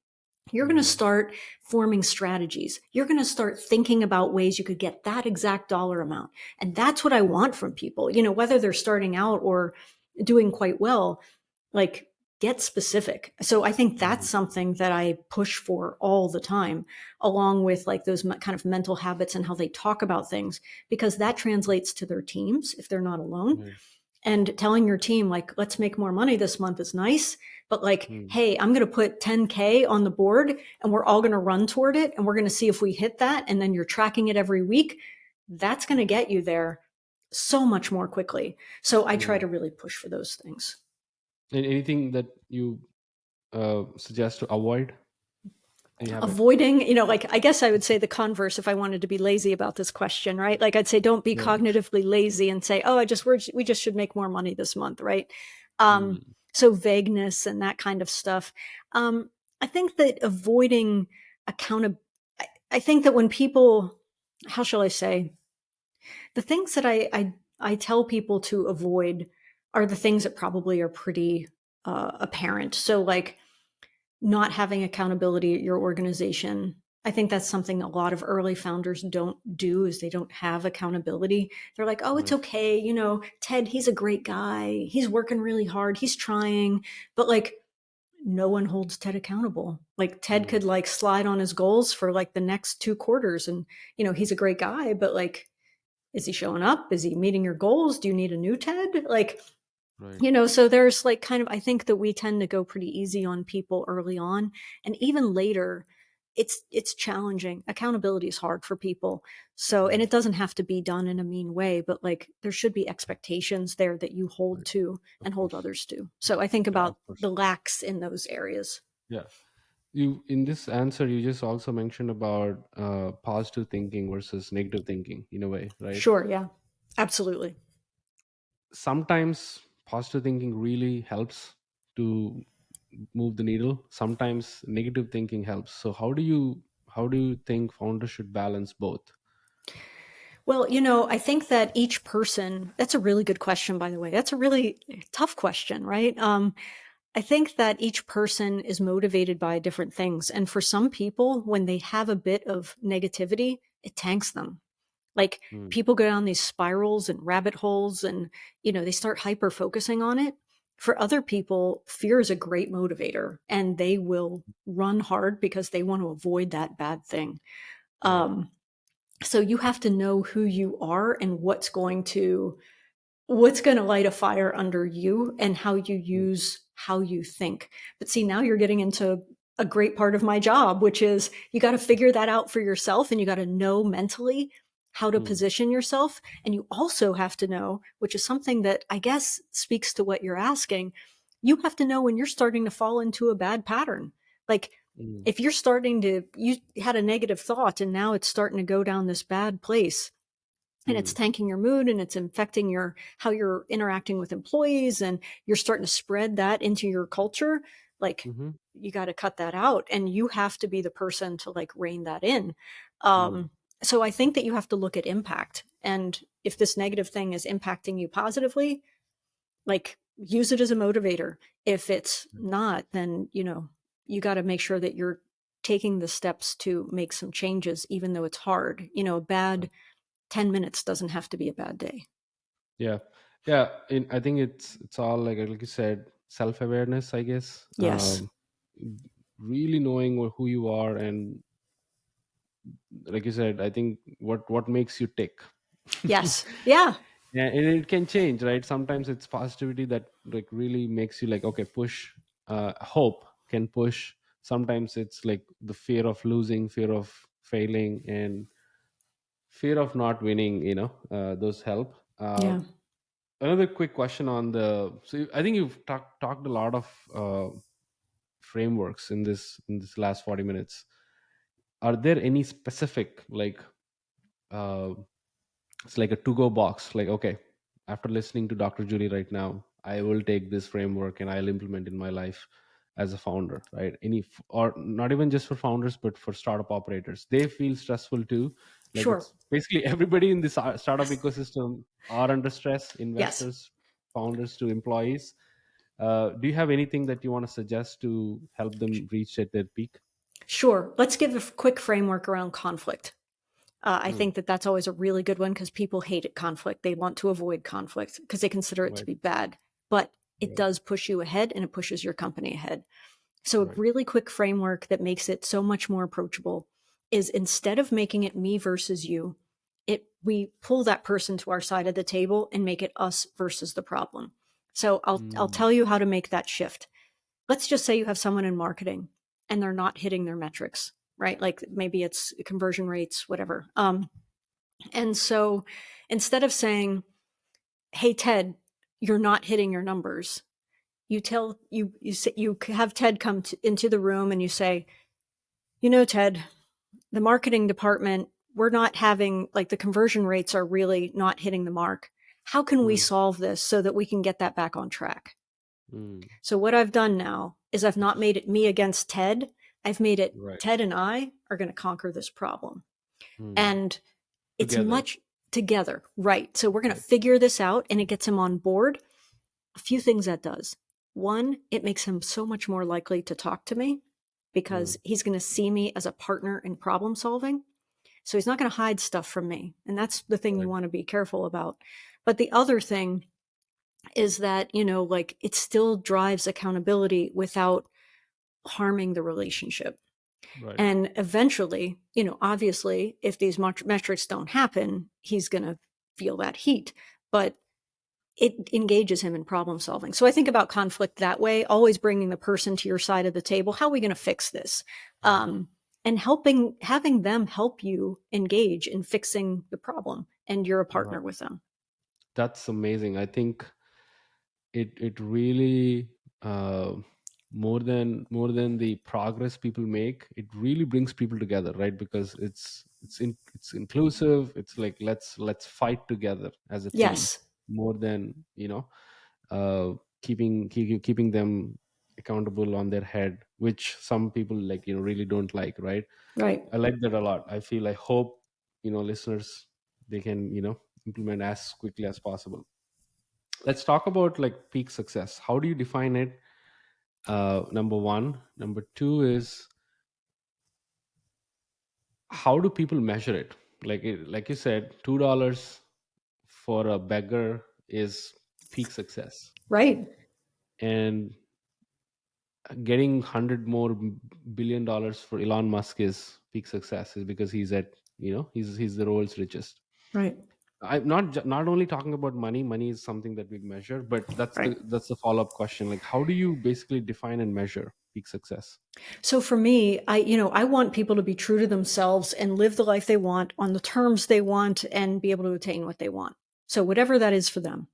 S1: You're going to
S2: mm,
S1: start forming strategies. You're going to start thinking about ways you could get that exact dollar amount. And that's what I want from people, whether they're starting out or doing quite well. Like, get specific. So I think
S2: mm,
S1: that's something that I push for all the time, along with like those kind of mental habits and how they talk about things, because that translates to their teams if they're not alone.
S2: mm,
S1: And telling your team, like, let's make more money this month is nice, but like,
S2: mm,
S1: hey, I'm going to put 10K on the board, and we're all going to run toward it, and we're going to see if we hit that. And then you're tracking it every week. That's going to get you there so much more quickly. So I try
S2: mm.
S1: to really push for those things.
S2: And anything that you suggest to avoid? Any habit?
S1: Avoiding, like, I guess I would say the converse if I wanted to be lazy about this question, right? Like, I'd say, don't be
S2: Yeah.
S1: cognitively lazy and say, oh, we just should make more money this month, right? Um,
S2: Mm,
S1: so vagueness and that kind of stuff. I think that avoiding accountability, I think that when people, how shall I say, the things that I tell people to avoid are the things that probably are pretty apparent. So like, not having accountability at your organization. I think that's something a lot of early founders don't do, is they don't have accountability. They're like, oh, it's
S2: Right.
S1: okay. Ted, he's a great guy. He's working really hard. He's trying. But like, no one holds Ted accountable. Like Ted
S2: Mm.
S1: could like slide on his goals for like the next 2 quarters. And, he's a great guy, but like, is he showing up? Is he meeting your goals? Do you need a new Ted? Like,
S2: Right.
S1: so there's like kind of, I think that we tend to go pretty easy on people early on, and even later it's challenging. Accountability is hard for people. So, and
S2: Right.
S1: it doesn't have to be done in a mean way, but like there should be expectations there that you hold
S2: Right.
S1: to
S2: Of
S1: and hold
S2: course.
S1: others to. So I think
S2: Yeah. Of
S1: about
S2: course.
S1: the lacks in those areas.
S2: Yeah. You in this answer, you just also mentioned about positive thinking versus negative thinking in a way, right?
S1: Sure, yeah. Absolutely.
S2: Sometimes positive thinking really helps to move the needle. Sometimes negative thinking helps. So how do you think founders should balance both?
S1: Well, I think that each person, that's a really good question, by the way. That's a really tough question, right? I think that each person is motivated by different things. And for some people, when they have a bit of negativity, it tanks them. Like
S2: Mm,
S1: people go down these spirals and rabbit holes and, they start hyper focusing on it. For other people, fear is a great motivator and they will run hard because they want to avoid that bad thing.
S2: right.
S1: Um, so you have to know who you are and what's going to light a fire under you and how you
S2: Mm,
S1: use how you think. But see, now you're getting into a great part of my job, which is you got to figure that out for yourself and you got to know mentally how to
S2: mm,
S1: position yourself. And you also have to know, which is something that I guess speaks to what you're asking, you have to know when you're starting to fall into a bad pattern. Like,
S2: mm,
S1: if you had a negative thought and now it's starting to go down this bad place, and it's
S2: mm,
S1: tanking your mood and it's infecting how you're interacting with employees, and you're starting to spread that into your culture, like,
S2: mhm,
S1: you got to cut that out and you have to be the person to like rein that in.
S2: mm,
S1: So I think that you have to look at impact, and if this negative thing is impacting you positively, like, use it as a motivator. If it's not, then you got to make sure that you're taking the steps to make some changes, even though it's hard. A bad 10 minutes doesn't have to be a bad day.
S2: yeah. Yeah. I think it's all like you said, self-awareness, I guess.
S1: Yes.
S2: Really knowing who you are, and like you said, I think what makes you tick.
S1: Yes. Yeah.
S2: Yeah, and it can change, right? Sometimes it's positivity that like really makes you like, okay, push. Hope can push. Sometimes it's like the fear of losing, fear of failing, and fear of not winning, those help.
S1: Yeah.
S2: Another quick question on so I think you've talked a lot of frameworks in this last 40 minutes. Are there any specific, like, uh, it's like a to go box, like, okay, after listening to Dr. Julie right now, I will take this framework and I'll implement in my life as a founder, right? Or not even just for founders, but for startup operators, they feel stressful too. Like,
S1: Sure.
S2: it's basically everybody in this startup ecosystem are under stress,
S1: Yes.
S2: investors, founders to employees. Do you have anything that you want to suggest to help them reach at their peak?
S1: Sure. Let's give a quick framework around conflict. I
S2: Mm,
S1: think that that's always a really good one because people hate it, conflict. They want to avoid conflict because they consider it to
S2: right,
S1: be bad. But it
S2: right,
S1: does push you ahead and it pushes your company ahead. So, a
S2: right.
S1: really quick framework that makes it so much more approachable is, instead of making it me versus you, we pull that person to our side of the table and make it us versus the problem. So I'll
S2: Mm,
S1: tell you how to make that shift. Let's just say you have someone in marketing and they're not hitting their metrics, right? Like maybe it's conversion rates, whatever. And so instead of saying, "Hey Ted, you're not hitting your numbers," you have Ted come into the room and you say, Ted, the marketing department, we're not having, like, the conversion rates are really not hitting the mark. How can we
S2: mm,
S1: solve this so that we can get that back on track?
S2: mm.
S1: So what I've done now is I've not
S2: Interesting.
S1: made it me against Ted. I've made it
S2: Right.
S1: Ted and I are going to conquer this problem.
S2: Mm.
S1: And it's
S2: Together.
S1: much together, right? So we're going to
S2: Right.
S1: figure this out, and it gets him on board. A few things that does. One, it makes him so much more likely to talk to me. because
S2: Mm.
S1: he's going to see me as a partner in problem solving. So he's not going to hide stuff from me. And that's the thing you
S2: Right.
S1: want to be careful about. But the other thing is that, like it still drives accountability without harming the relationship.
S2: Right.
S1: And eventually, obviously, if these metrics don't happen, he's going to feel that heat. But it engages him in problem solving. So I think about conflict that way, always bringing the person to your side of the table. How are we going to fix this? And having them help you engage in fixing the problem, and you're a
S2: Right.
S1: partner with them.
S2: That's amazing. I think it really, uh, more than the progress people make, it really brings people together, right? Because it's inclusive. It's like let's fight together as a team,
S1: Yes,
S2: more than keeping them accountable on their head, which some people like really don't like, right?
S1: right.
S2: I like that a lot. I hope listeners, they can implement as quickly as possible. Let's talk about like peak success. How do you define it? Number one. Number two is, how do people measure it? Like you said, $2 for a beggar is peak success,
S1: Right,
S2: and getting 100 more billion dollars for Elon Musk is peak success, is because he's the world's richest.
S1: right,
S2: I'm not only talking about money. Money is something that we measure, but
S1: right.
S2: that's the follow up question. Like, how do you basically define and measure peak success?
S1: So for me, I want people to be true to themselves and live the life they want on the terms they want and be able to attain what they want. So whatever that is for them.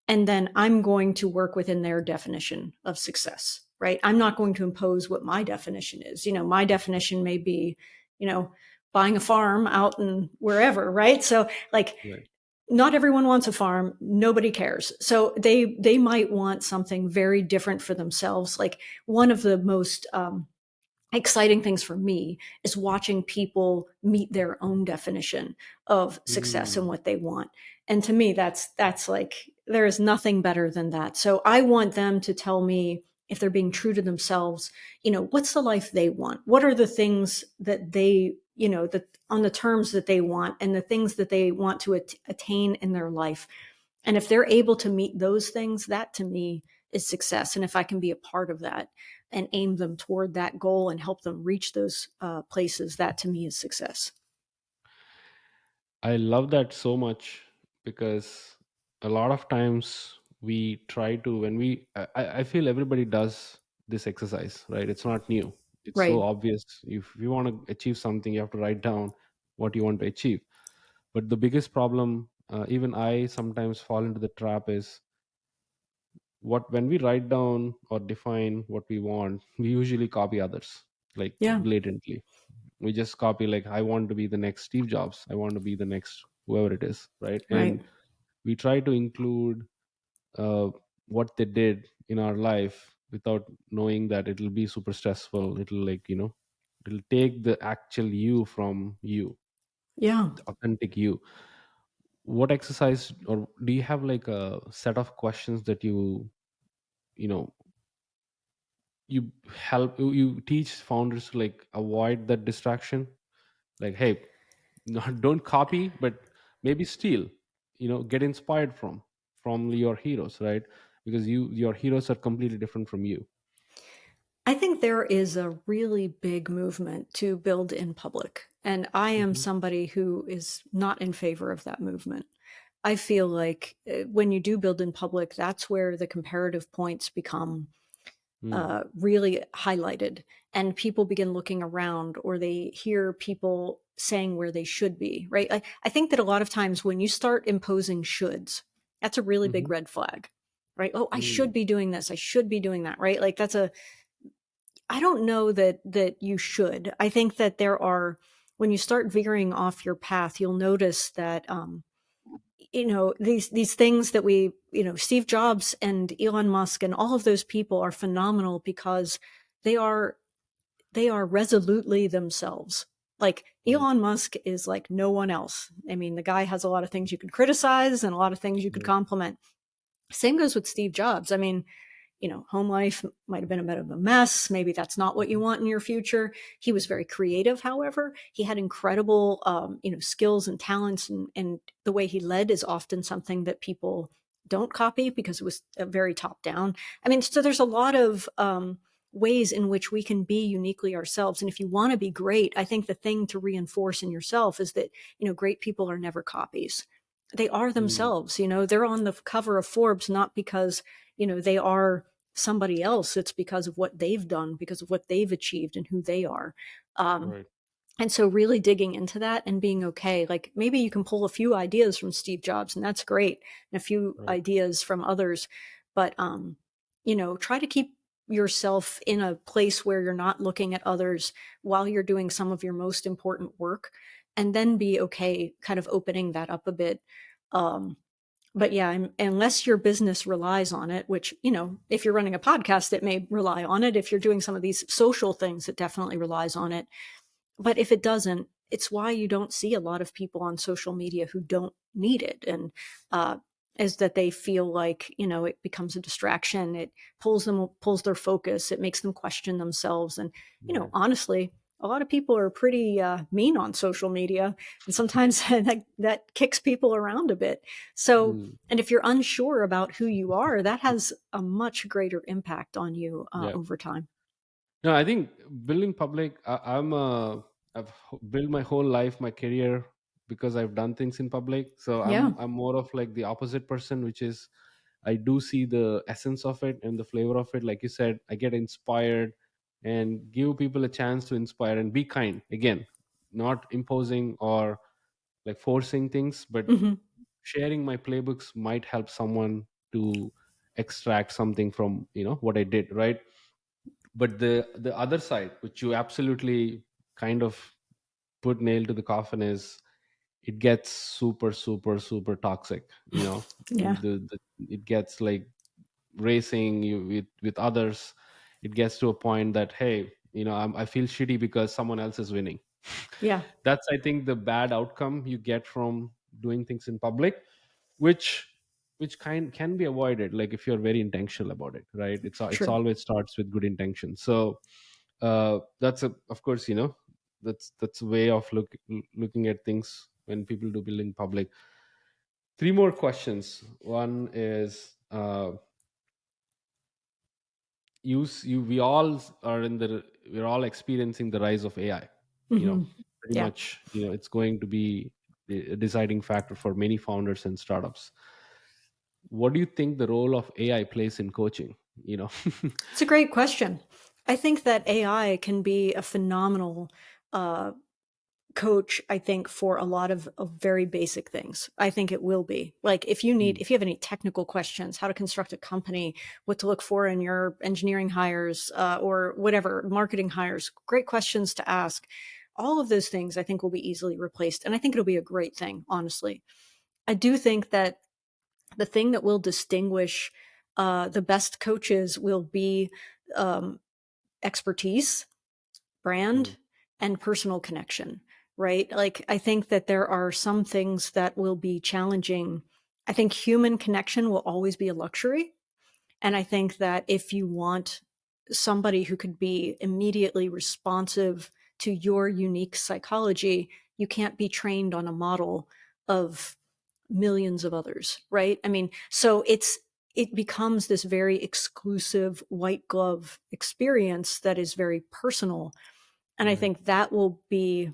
S1: And then I'm going to work within their definition of success, right? I'm not going to impose what my definition is. My definition may be, you know, buying a farm out and wherever, right? So like
S2: Right.
S1: not everyone wants a farm, nobody cares. So they might want something very different for themselves. Like one of the most exciting things for me is watching people meet their own definition of success and
S2: Mm.
S1: what they want. And to me, that's like there is nothing better than that. So I want them to tell me, if they're being true to themselves, what's the life they want? What are the things that they, that on the terms that they want, and the things that they want to attain in their life? And if they're able to meet those things, that to me is success. And if I can be a part of that and aim them toward that goal and help them reach those places, that to me is success.
S2: I love that so much, because a lot of times we try to, when I feel everybody does this exercise, right? It's not new. It's so
S1: Right.
S2: obvious. If you want to achieve something, you have to write down what you want to achieve. But the biggest problem, even I sometimes fall into the trap, is what when we write down or define what we want, we usually copy others, like
S1: Yeah.
S2: blatantly. We just copy, like, I want to be the next Steve Jobs, I want to be the next whoever it is, right?
S1: Right.
S2: And we try to include uh, what they did in our life, without knowing that it'll be super stressful. It'll, like, it'll take the actual you from you,
S1: Yeah.
S2: the authentic you. What exercise, or do you have like a set of questions that you know you teach founders to like avoid that distraction? Like, hey, not, don't copy, but maybe steal, get inspired from your heroes, right? Because your heroes are completely different from you.
S1: I think there is a really big movement to build in public. And I am
S2: Hmm.
S1: somebody who is not in favor of that movement. I feel like when you do build in public, that's where the comparative points become
S2: Mm.
S1: really highlighted, and people begin looking around, or they hear people saying where they should be, right? I think that a lot of times when you start imposing shoulds, that's a really big
S2: Hmm.
S1: red flag, right? Oh, I
S2: Mm.
S1: should be doing this, I should be doing that, right? Like that's a I don't know that you should. I think that there are, when you start veering off your path, you'll notice that these things that we, Steve Jobs and Elon Musk and all of those people are phenomenal because they are they are resolutely themselves. Like
S2: Right.
S1: Elon Musk is like no one else. I mean, the guy has a lot of things you could criticize and a lot of things you could
S2: Right.
S1: compliment. Same goes with Steve Jobs. I mean, home life might have been a bit of a mess. Maybe that's not what you want in your future. He was very creative, however. He had incredible, skills and talents, and the way he led is often something that people don't copy because it was very top down. I mean, so there's a lot of ways in which we can be uniquely ourselves. And if you want to be great, I think the thing to reinforce in yourself is that, great people are never copies. They are
S2: Mm,
S1: themselves. They're on the cover of Forbes not because, they are somebody else. It's because of what they've done, because of what they've achieved and who they are. Um,
S2: right,
S1: and so really digging into that and being okay, like maybe you can pull a few ideas from Steve Jobs and that's great, and a few
S2: right.
S1: ideas from others, but try to keep yourself in a place where you're not looking at others while you're doing some of your most important work, and then be okay kind of opening that up a bit. Um, but yeah, unless your business relies on it, which, if you're running a podcast, it may rely on it. If you're doing some of these social things, it definitely relies on it. But if it doesn't, it's why you don't see a lot of people on social media who don't need it. And is that they feel like, it becomes a distraction. It pulls their focus. It makes them question themselves. And,
S2: Right.
S1: honestly, a lot of people are pretty mean on social media. And sometimes that kicks people around a bit. So,
S2: Mm,
S1: and if you're unsure about who you are, that has a much greater impact on you
S2: yeah.
S1: over time.
S2: No, I think building public. I've built my whole life, my career, because I've done things in public. So
S1: Yeah.
S2: I'm more of like the opposite person, which is I do see the essence of it and the flavor of it. Like you said, I get inspired and give people a chance to inspire and be kind. Again, not imposing or like forcing things, but
S1: Hmm.
S2: sharing my playbooks might help someone to extract something from what I did, right? But the other side, which you absolutely kind of put nail to the coffin, is it gets super super super toxic.
S1: Yeah.
S2: It gets like racing you with others. It gets to a point that, hey, I feel shitty because someone else is winning.
S1: Yeah.
S2: That's, I think, the bad outcome you get from doing things in public, which can be avoided, like if you're very intentional about it, right? It's
S1: True.
S2: always starts with good intention. So that's of course, that's a way of looking at things when people do build in public. Three more questions. One is, we all are we're all experiencing the rise of AI.
S1: Hmm.
S2: Pretty
S1: Yeah.
S2: much, it's going to be a deciding factor for many founders and startups. What do you think the role of AI plays in coaching?
S1: It's a great question. I think that AI can be a phenomenal uh, coach, I think, for a lot of very basic things. I think it will be. Like
S2: Mm,
S1: if you have any technical questions, how to construct a company, what to look for in your engineering hires, or whatever, marketing hires, great questions to ask. All of those things I think will be easily replaced. And I think it'll be a great thing, honestly. I do think that the thing that will distinguish the best coaches will be um, expertise,
S2: mm,
S1: brand, and personal connection, right? Like, I think that there are some things that will be challenging. I think human connection will always be a luxury. And I think that if you want somebody who could be immediately responsive to your unique psychology, you can't be trained on a model of millions of others, right? I mean, so it becomes this very exclusive white glove experience that is very personal. And I
S2: right.
S1: think that will be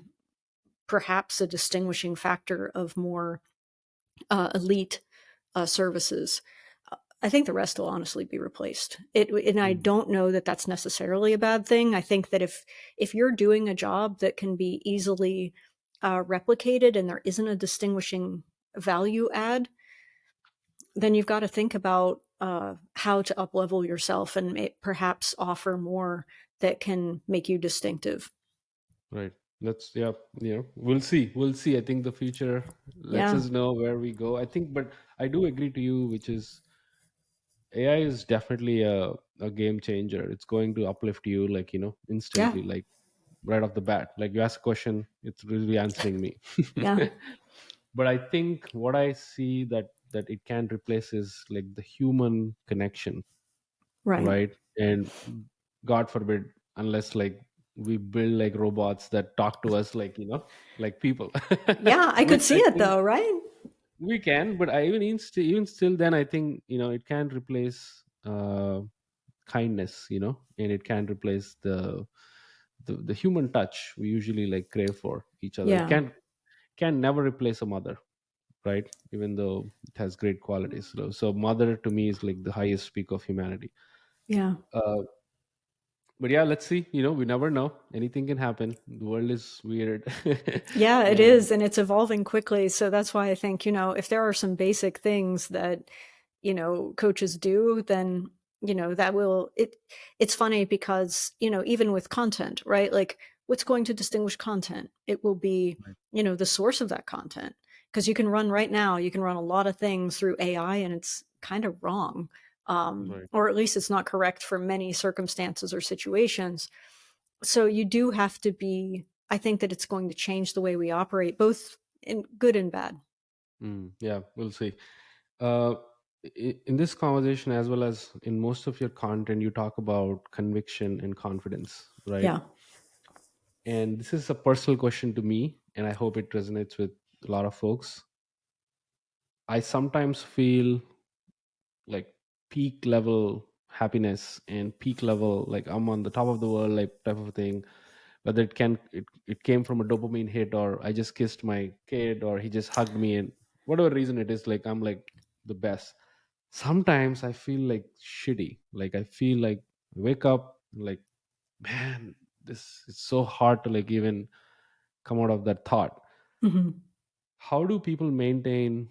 S1: perhaps a distinguishing factor of more elite services. I think the rest will honestly be replaced. And I
S2: Mm,
S1: don't know that that's necessarily a bad thing. I think that if you're doing a job that can be easily replicated and there isn't a distinguishing value add, then you've got to think about how to uplevel yourself and perhaps offer more that can make you distinctive.
S2: right. That's, yeah. We'll see. I think the future lets
S1: Yeah,
S2: us know where we go, I think. But I do agree to you, which is AI is definitely a game changer. It's going to uplift you, like,
S1: yeah,
S2: instantly, like right off the bat. Like, you ask a question, it's really answering me.
S1: yeah.
S2: But I think what I see that it can replace is like the human connection.
S1: Right.
S2: right? And God forbid, unless like we build like robots that talk to us like, like people,
S1: Yeah, I could
S2: which
S1: see
S2: I
S1: it
S2: think
S1: though, right?
S2: we can. But even still, then I think it can replace kindness, and it can replace the human touch we usually like crave for each other. It
S1: Yeah.
S2: can never replace a mother, right? Even though it has great qualities. So mother to me is like the highest peak of humanity.
S1: Yeah.
S2: uh, but yeah, let's see. We never know, anything can happen, the world is weird.
S1: Yeah, it
S2: And
S1: is, and it's evolving quickly. So that's why I think, if there are some basic things that, coaches do, then, that will it's funny because, even with content, right? Like what's going to distinguish content? It will be,
S2: right,
S1: the source of that content. Because you can run right now, you can run a lot of things through AI and it's kind of wrong.
S2: right.
S1: Or at least it's not correct for many circumstances or situations. So you do have to be, I think that it's going to change the way we operate, both in good and bad.
S2: Yeah, we'll see. uh, in this conversation, as well as in most of your content, you talk about conviction and confidence, right?
S1: Yeah.
S2: And this is a personal question to me, and I hope it resonates with a lot of folks. I sometimes feel like peak level happiness and peak level like I'm on the top of the world, like type of thing. Whether it came from a dopamine hit, or I just kissed my kid, or he just hugged me, and whatever reason it is, like I'm like the best. Sometimes I feel like shitty, like I feel like wake up like, man, this is so hard to like even come out of that thought.
S1: Hmm.
S2: How do people maintain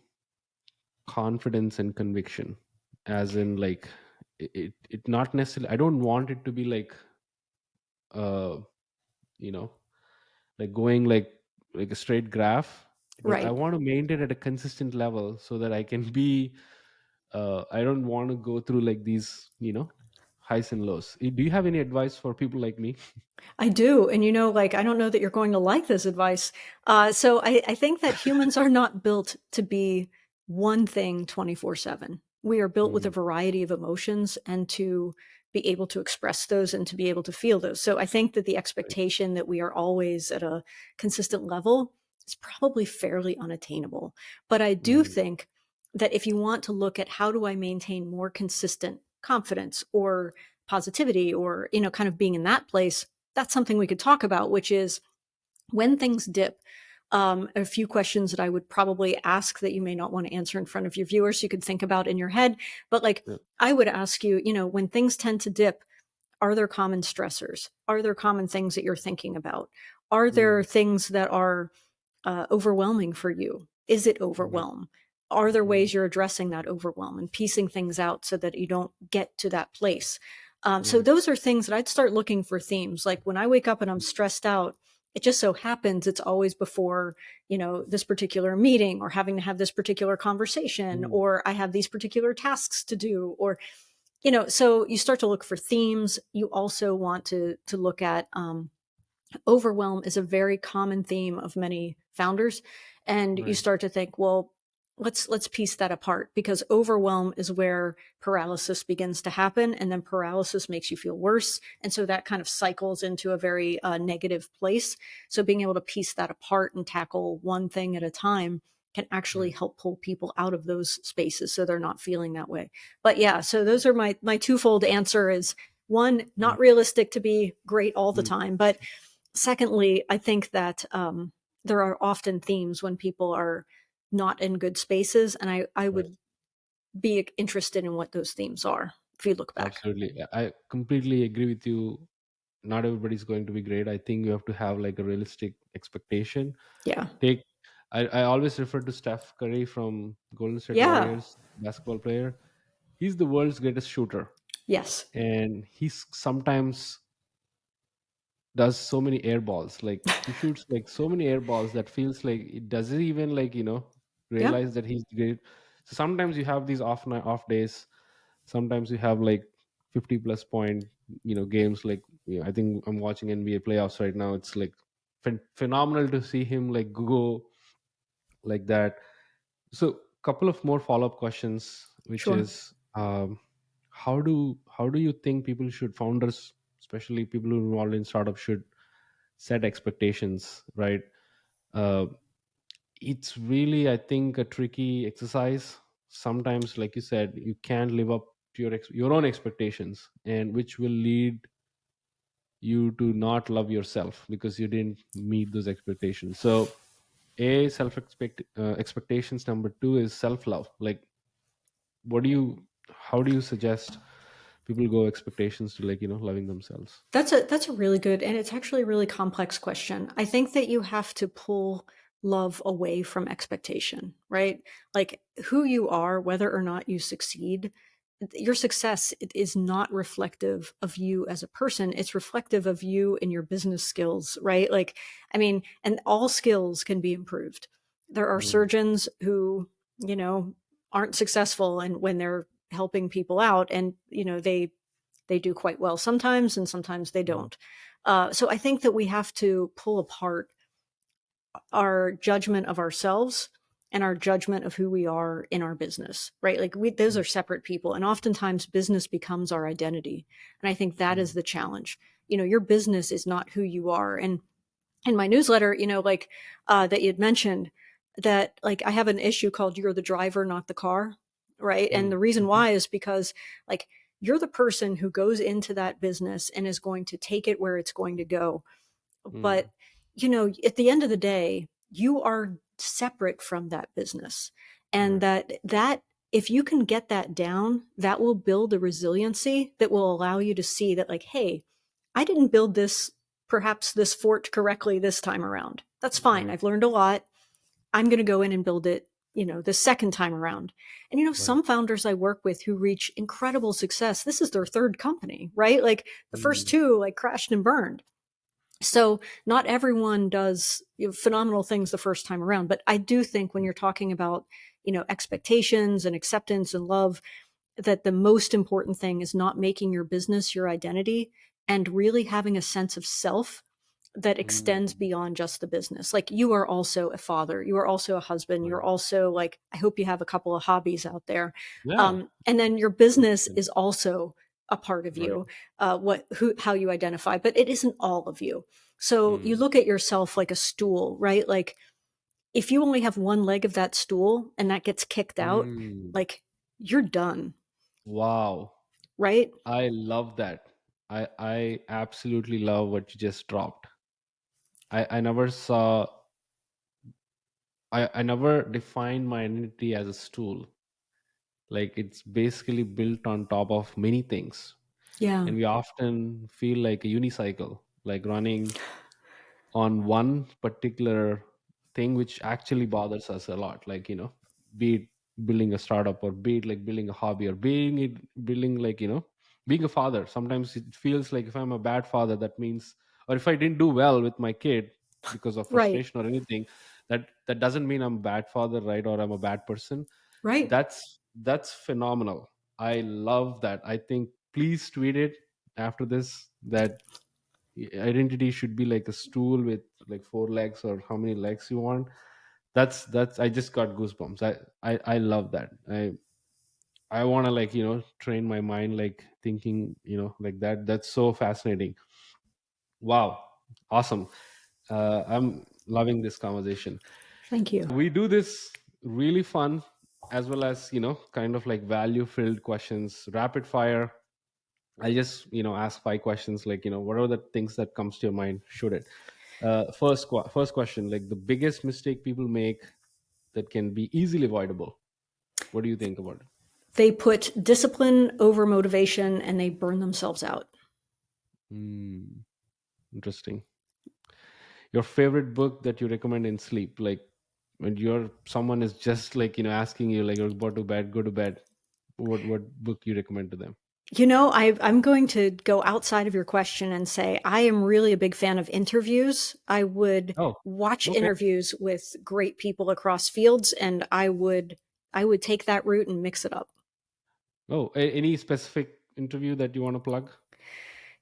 S2: confidence and conviction, as in like it not necessarily, I don't want it to be like uh you know like going like a straight graph, but I
S1: Right.
S2: want to maintain at a consistent level so that I can be I don't want to go through like these highs and lows. Do you have any advice for people like me?
S1: I do. And like, I don't know that you're going to like this advice. So I think that humans are not built to be one thing 24/7. We are built with a
S2: Mm,
S1: variety of emotions and to be able to express those and to be able to feel those. So I think that the
S2: right.
S1: expectation that we are always at a consistent level is probably fairly unattainable. But I do
S2: Mm,
S1: think that if you want to look at how do I maintain more consistent confidence or positivity or, kind of being in that place, that's something we could talk about, which is when things dip. A few questions that I would probably ask that you may not want to answer in front of your viewers, you could think about in your head. But like,
S2: yeah.
S1: I would ask you, when things tend to dip, are there common stressors? Are there common things that you're thinking about? Are there
S2: Mm,
S1: things that are overwhelming for you? Is it
S2: right.
S1: overwhelm? Are there
S2: Mm,
S1: ways you're addressing that overwhelm and piecing things out so that you don't get to that place? So
S2: right.
S1: those are things that I'd start looking for themes. Like when I wake up and I'm stressed out, it just so happens it's always before, this particular meeting or having to have this particular conversation,
S2: Mm,
S1: or I have these particular tasks to do, or so you start to look for themes. You also want to look at overwhelm is a very common theme of many founders, and you
S2: right.
S1: start to think, well, let's piece that apart, because overwhelm is where paralysis begins to happen, and then paralysis makes you feel worse, and so that kind of cycles into a very negative place. So being able to piece that apart and tackle one thing at a time can actually
S2: Right.
S1: help pull people out of those spaces so they're not feeling that way. But yeah, so those are my twofold answer is: one,
S2: Right.
S1: not realistic to be great all the
S2: Mm,
S1: time, but secondly, I think that there are often themes when people are not in good spaces, and I
S2: right.
S1: would be interested in what those themes are if you look back.
S2: Absolutely. I completely agree with you. Not everybody's going to be great. I think you have to have like a realistic expectation.
S1: Yeah.
S2: Take I always refer to Steph Curry from Golden State
S1: Yeah.
S2: Warriors, basketball player. He's the world's greatest shooter.
S1: Yes.
S2: And he's sometimes does so many air balls. Like he shoots like so many air balls that feels like it doesn't even like,
S1: Yeah.
S2: realize that he's great. So sometimes you have these off days. Sometimes you have like 50 plus point, games. Like, I think I'm watching NBA playoffs right now. It's like phenomenal to see him like go like that. So couple of more follow-up questions, which
S1: Sure.
S2: is, how do you think people should, founders, especially people who are involved in startups, should set expectations, right? uh, it's really, I think, a tricky exercise. Sometimes, like you said, you can't live up to your own expectations, and which will lead you to not love yourself because you didn't meet those expectations. So a expectations. Number two is self love. Like, what do you how do you suggest people go expectations to, like, loving themselves?
S1: That's a really good, and it's actually a really complex question. I think that you have to pull love away from expectation, right? Like who you are, whether or not you succeed, your success is not reflective of you as a person. It's reflective of you and your business skills, right? Like, I mean, and all skills can be improved. There are
S2: Mm,
S1: surgeons who, you know, aren't successful and when they're helping people out and, they do quite well sometimes and sometimes they
S2: mm,
S1: don't. So I think that we have to pull apart our judgment of ourselves and our judgment of who we are in our business, right? Like those
S2: mm,
S1: are separate people. And oftentimes business becomes our identity. And I think that is
S2: mm,
S1: the challenge. Your business is not who you are. And in my newsletter, that you'd mentioned that like I have an issue called You're the Driver, Not the Car. Right. And
S2: mm,
S1: the reason
S2: mhm,
S1: why is because like you're the person who goes into that business and is going to take it where it's going to go.
S2: mm,
S1: But, at the end of the day, you are separate from that business. And
S2: right,
S1: that if you can get that down, that will build a resiliency that will allow you to see that like, hey, I didn't build perhaps this fort correctly this time around. That's fine.
S2: right,
S1: I've learned a lot. I'm going to go in and build it, the second time around. And,
S2: right.
S1: some founders I work with who reach incredible success, this is their third company, right? Like the first
S2: Mm,
S1: two, like crashed and burned. So not everyone does phenomenal things the first time around, but I do think when you're talking about, expectations and acceptance and love, that the most important thing is not making your business your identity and really having a sense of self that extends
S2: mm,
S1: beyond just the business. Like you are also a father, you are also a husband, you're
S2: right.
S1: also like, I hope you have a couple of hobbies out there.
S2: Yeah.
S1: And then your business is also a part of
S2: Right.
S1: you, how you identify, but it isn't all of you. So you
S2: Mm,
S1: look at yourself like a stool, right? Like if you only have one leg of that stool and that gets kicked out,
S2: mm.
S1: like you're done,
S2: Wow.
S1: right?
S2: I love that. I absolutely love what you just dropped. I never saw I never defined my identity as a stool. Like, it's basically built on top of many things.
S1: Yeah.
S2: And we often feel like a unicycle, like running on one particular thing, which actually bothers us a lot, like, be it building a startup, or be it like building a hobby, or building, like, being a father. Sometimes it feels like if I'm a bad father, that means, or if I didn't do well with my kid because of
S1: Right.
S2: frustration or anything, that doesn't mean I'm a bad father, right? Or I'm a bad person.
S1: Right.
S2: That's phenomenal. I love that. I think, please tweet it after this, that identity should be like a stool with like four legs, or how many legs you want. That's I just got goosebumps. I love that. I want to, like, train my mind, like thinking, like that. That's so fascinating. Wow. Awesome. I'm loving this conversation.
S1: Thank you.
S2: We do this really fun, as well as, kind of like value filled questions, rapid fire. I just, ask five questions, like, what are the things that comes to your mind? Shoot it. First question, like the biggest mistake people make that can be easily avoidable. What do you think about it?
S1: They put discipline over motivation and they burn themselves out.
S2: Hmm, interesting. Your favorite book that you recommend in sleep, like when someone is just, like, asking you, like, you're about to bed, go to bed. What book you recommend to them?
S1: I'm going to go outside of your question and say I am really a big fan of interviews. I would
S2: Oh,
S1: watch
S2: okay.
S1: interviews with great people across fields, and I would take that route and mix it up.
S2: Oh, any specific interview that you want to plug?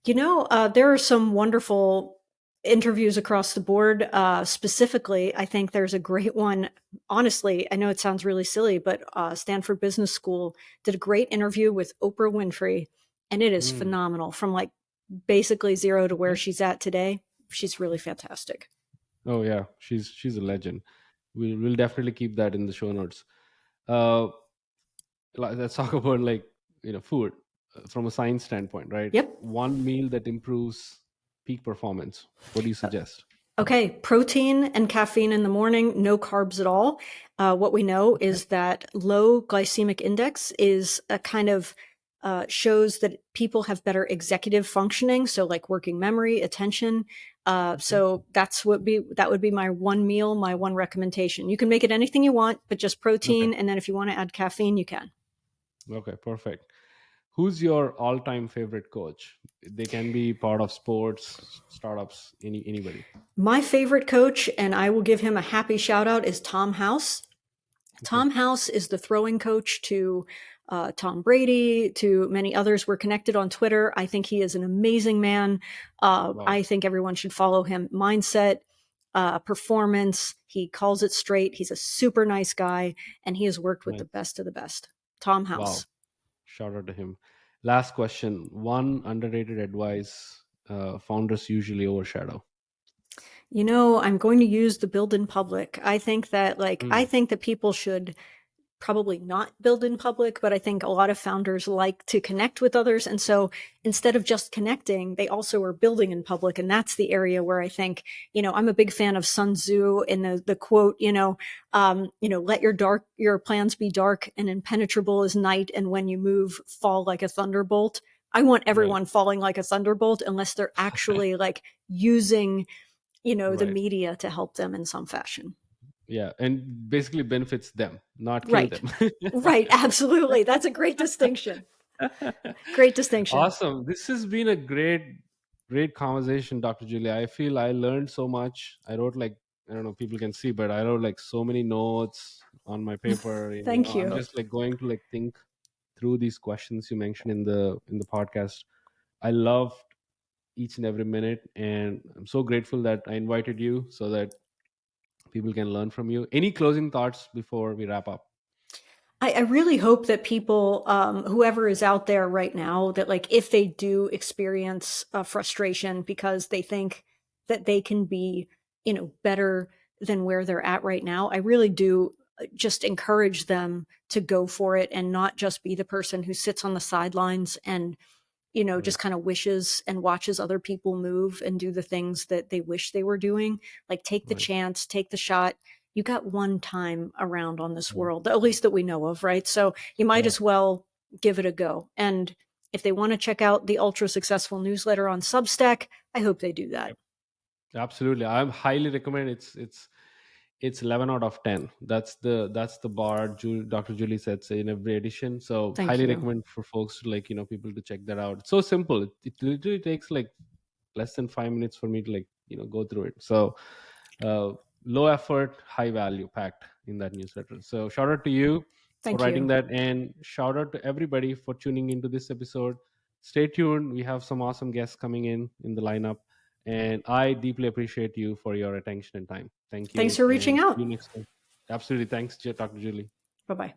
S1: There are some wonderful. interviews across the board. Specifically, I think there's a great one. Honestly, I know it sounds really silly, but Stanford Business School did a great interview with Oprah Winfrey, and it is
S2: Mm,
S1: phenomenal. From like basically zero to where
S2: okay.
S1: she's at today, she's really fantastic.
S2: Oh yeah, she's a legend. We'll definitely keep that in the show notes. Uh, let's talk about like food from a science standpoint, right?
S1: Yep.
S2: One meal that improves peak performance. What do you suggest?
S1: Okay, protein and caffeine in the morning, no carbs at all. What we know
S2: Okay.
S1: is that low glycemic index is a kind of shows that people have better executive functioning, so like working memory, attention.
S2: Okay.
S1: So that would be my one meal, my one recommendation. You can make it anything you want, but just
S2: Okay.
S1: protein, and then if you want to add caffeine, you can.
S2: Okay. Perfect. Who's your all-time favorite coach? They can be part of sports, startups, anybody.
S1: My favorite coach, and I will give him a happy shout out, is Tom House.
S2: Okay.
S1: Tom House is the throwing coach to Tom Brady, to many others. We're connected on Twitter. I think he is an amazing man.
S2: Wow.
S1: I think everyone should follow him. Mindset, performance. He calls it straight. He's a super nice guy, and he has worked with the
S2: Nice.
S1: best of the best. Tom
S2: Wow.
S1: House.
S2: Shout out to him. Last question. One underrated advice founders usually overshadow.
S1: You know, I'm going to use the build in public. I
S2: Mm,
S1: think that people should probably not build in public, but I think a lot of founders like to connect with others. And so instead of just connecting, they also are building in public. And that's the area where I think, I'm a big fan of Sun Tzu in the quote, let your plans be dark and impenetrable as night. And when you move, fall like a thunderbolt. I want
S2: right.
S1: everyone falling like a thunderbolt unless they're actually like using, the
S2: Right.
S1: media to help them in some fashion.
S2: Yeah. And basically benefits them, not kill
S1: Right.
S2: them.
S1: Right. Absolutely. That's a great distinction. Great distinction.
S2: Awesome. This has been a great conversation, Dr. Julia. I feel I learned so much. I wrote like, I don't know, people can see, but I wrote like so many notes on my paper.
S1: Thank
S2: I'm
S1: you.
S2: just like going to like think through these questions you mentioned in the podcast. I loved each and every minute, and I'm so grateful that I invited you so that people can learn from you. Any closing thoughts before we wrap up?
S1: I really hope that people, whoever is out there right now, that like if they do experience frustration because they think that they can be, better than where they're at right now, I really do just encourage them to go for it and not just be the person who sits on the sidelines and
S2: Right.
S1: just kind of wishes and watches other people move and do the things that they wish they were doing. Like, take the
S2: Right.
S1: chance, take the shot. You got one time around on this
S2: Right.
S1: world, at least that we know of, right? So you might
S2: Yeah.
S1: as well give it a go. And if they want to check out the ultra successful newsletter on Substack, I hope they do that.
S2: Yep. Absolutely. I highly recommend. It's 11 out of 10. That's the bar Dr. Julie sets in every edition. So
S1: Thank
S2: highly
S1: you.
S2: recommend for folks to like people to check that out. It's so simple. It literally takes like less than 5 minutes for me to like go through it. So uh, low effort, high value packed in that newsletter. So shout out to you for
S1: Thank
S2: writing
S1: you.
S2: that, and shout out to everybody for tuning into this episode. Stay tuned. We have some awesome guests coming in the lineup, and I deeply appreciate you for your attention and time. Thank
S1: Thanks
S2: you,
S1: for reaching
S2: and see
S1: out.
S2: you next time. Absolutely. Thanks, Dr. Julie.
S1: Bye bye.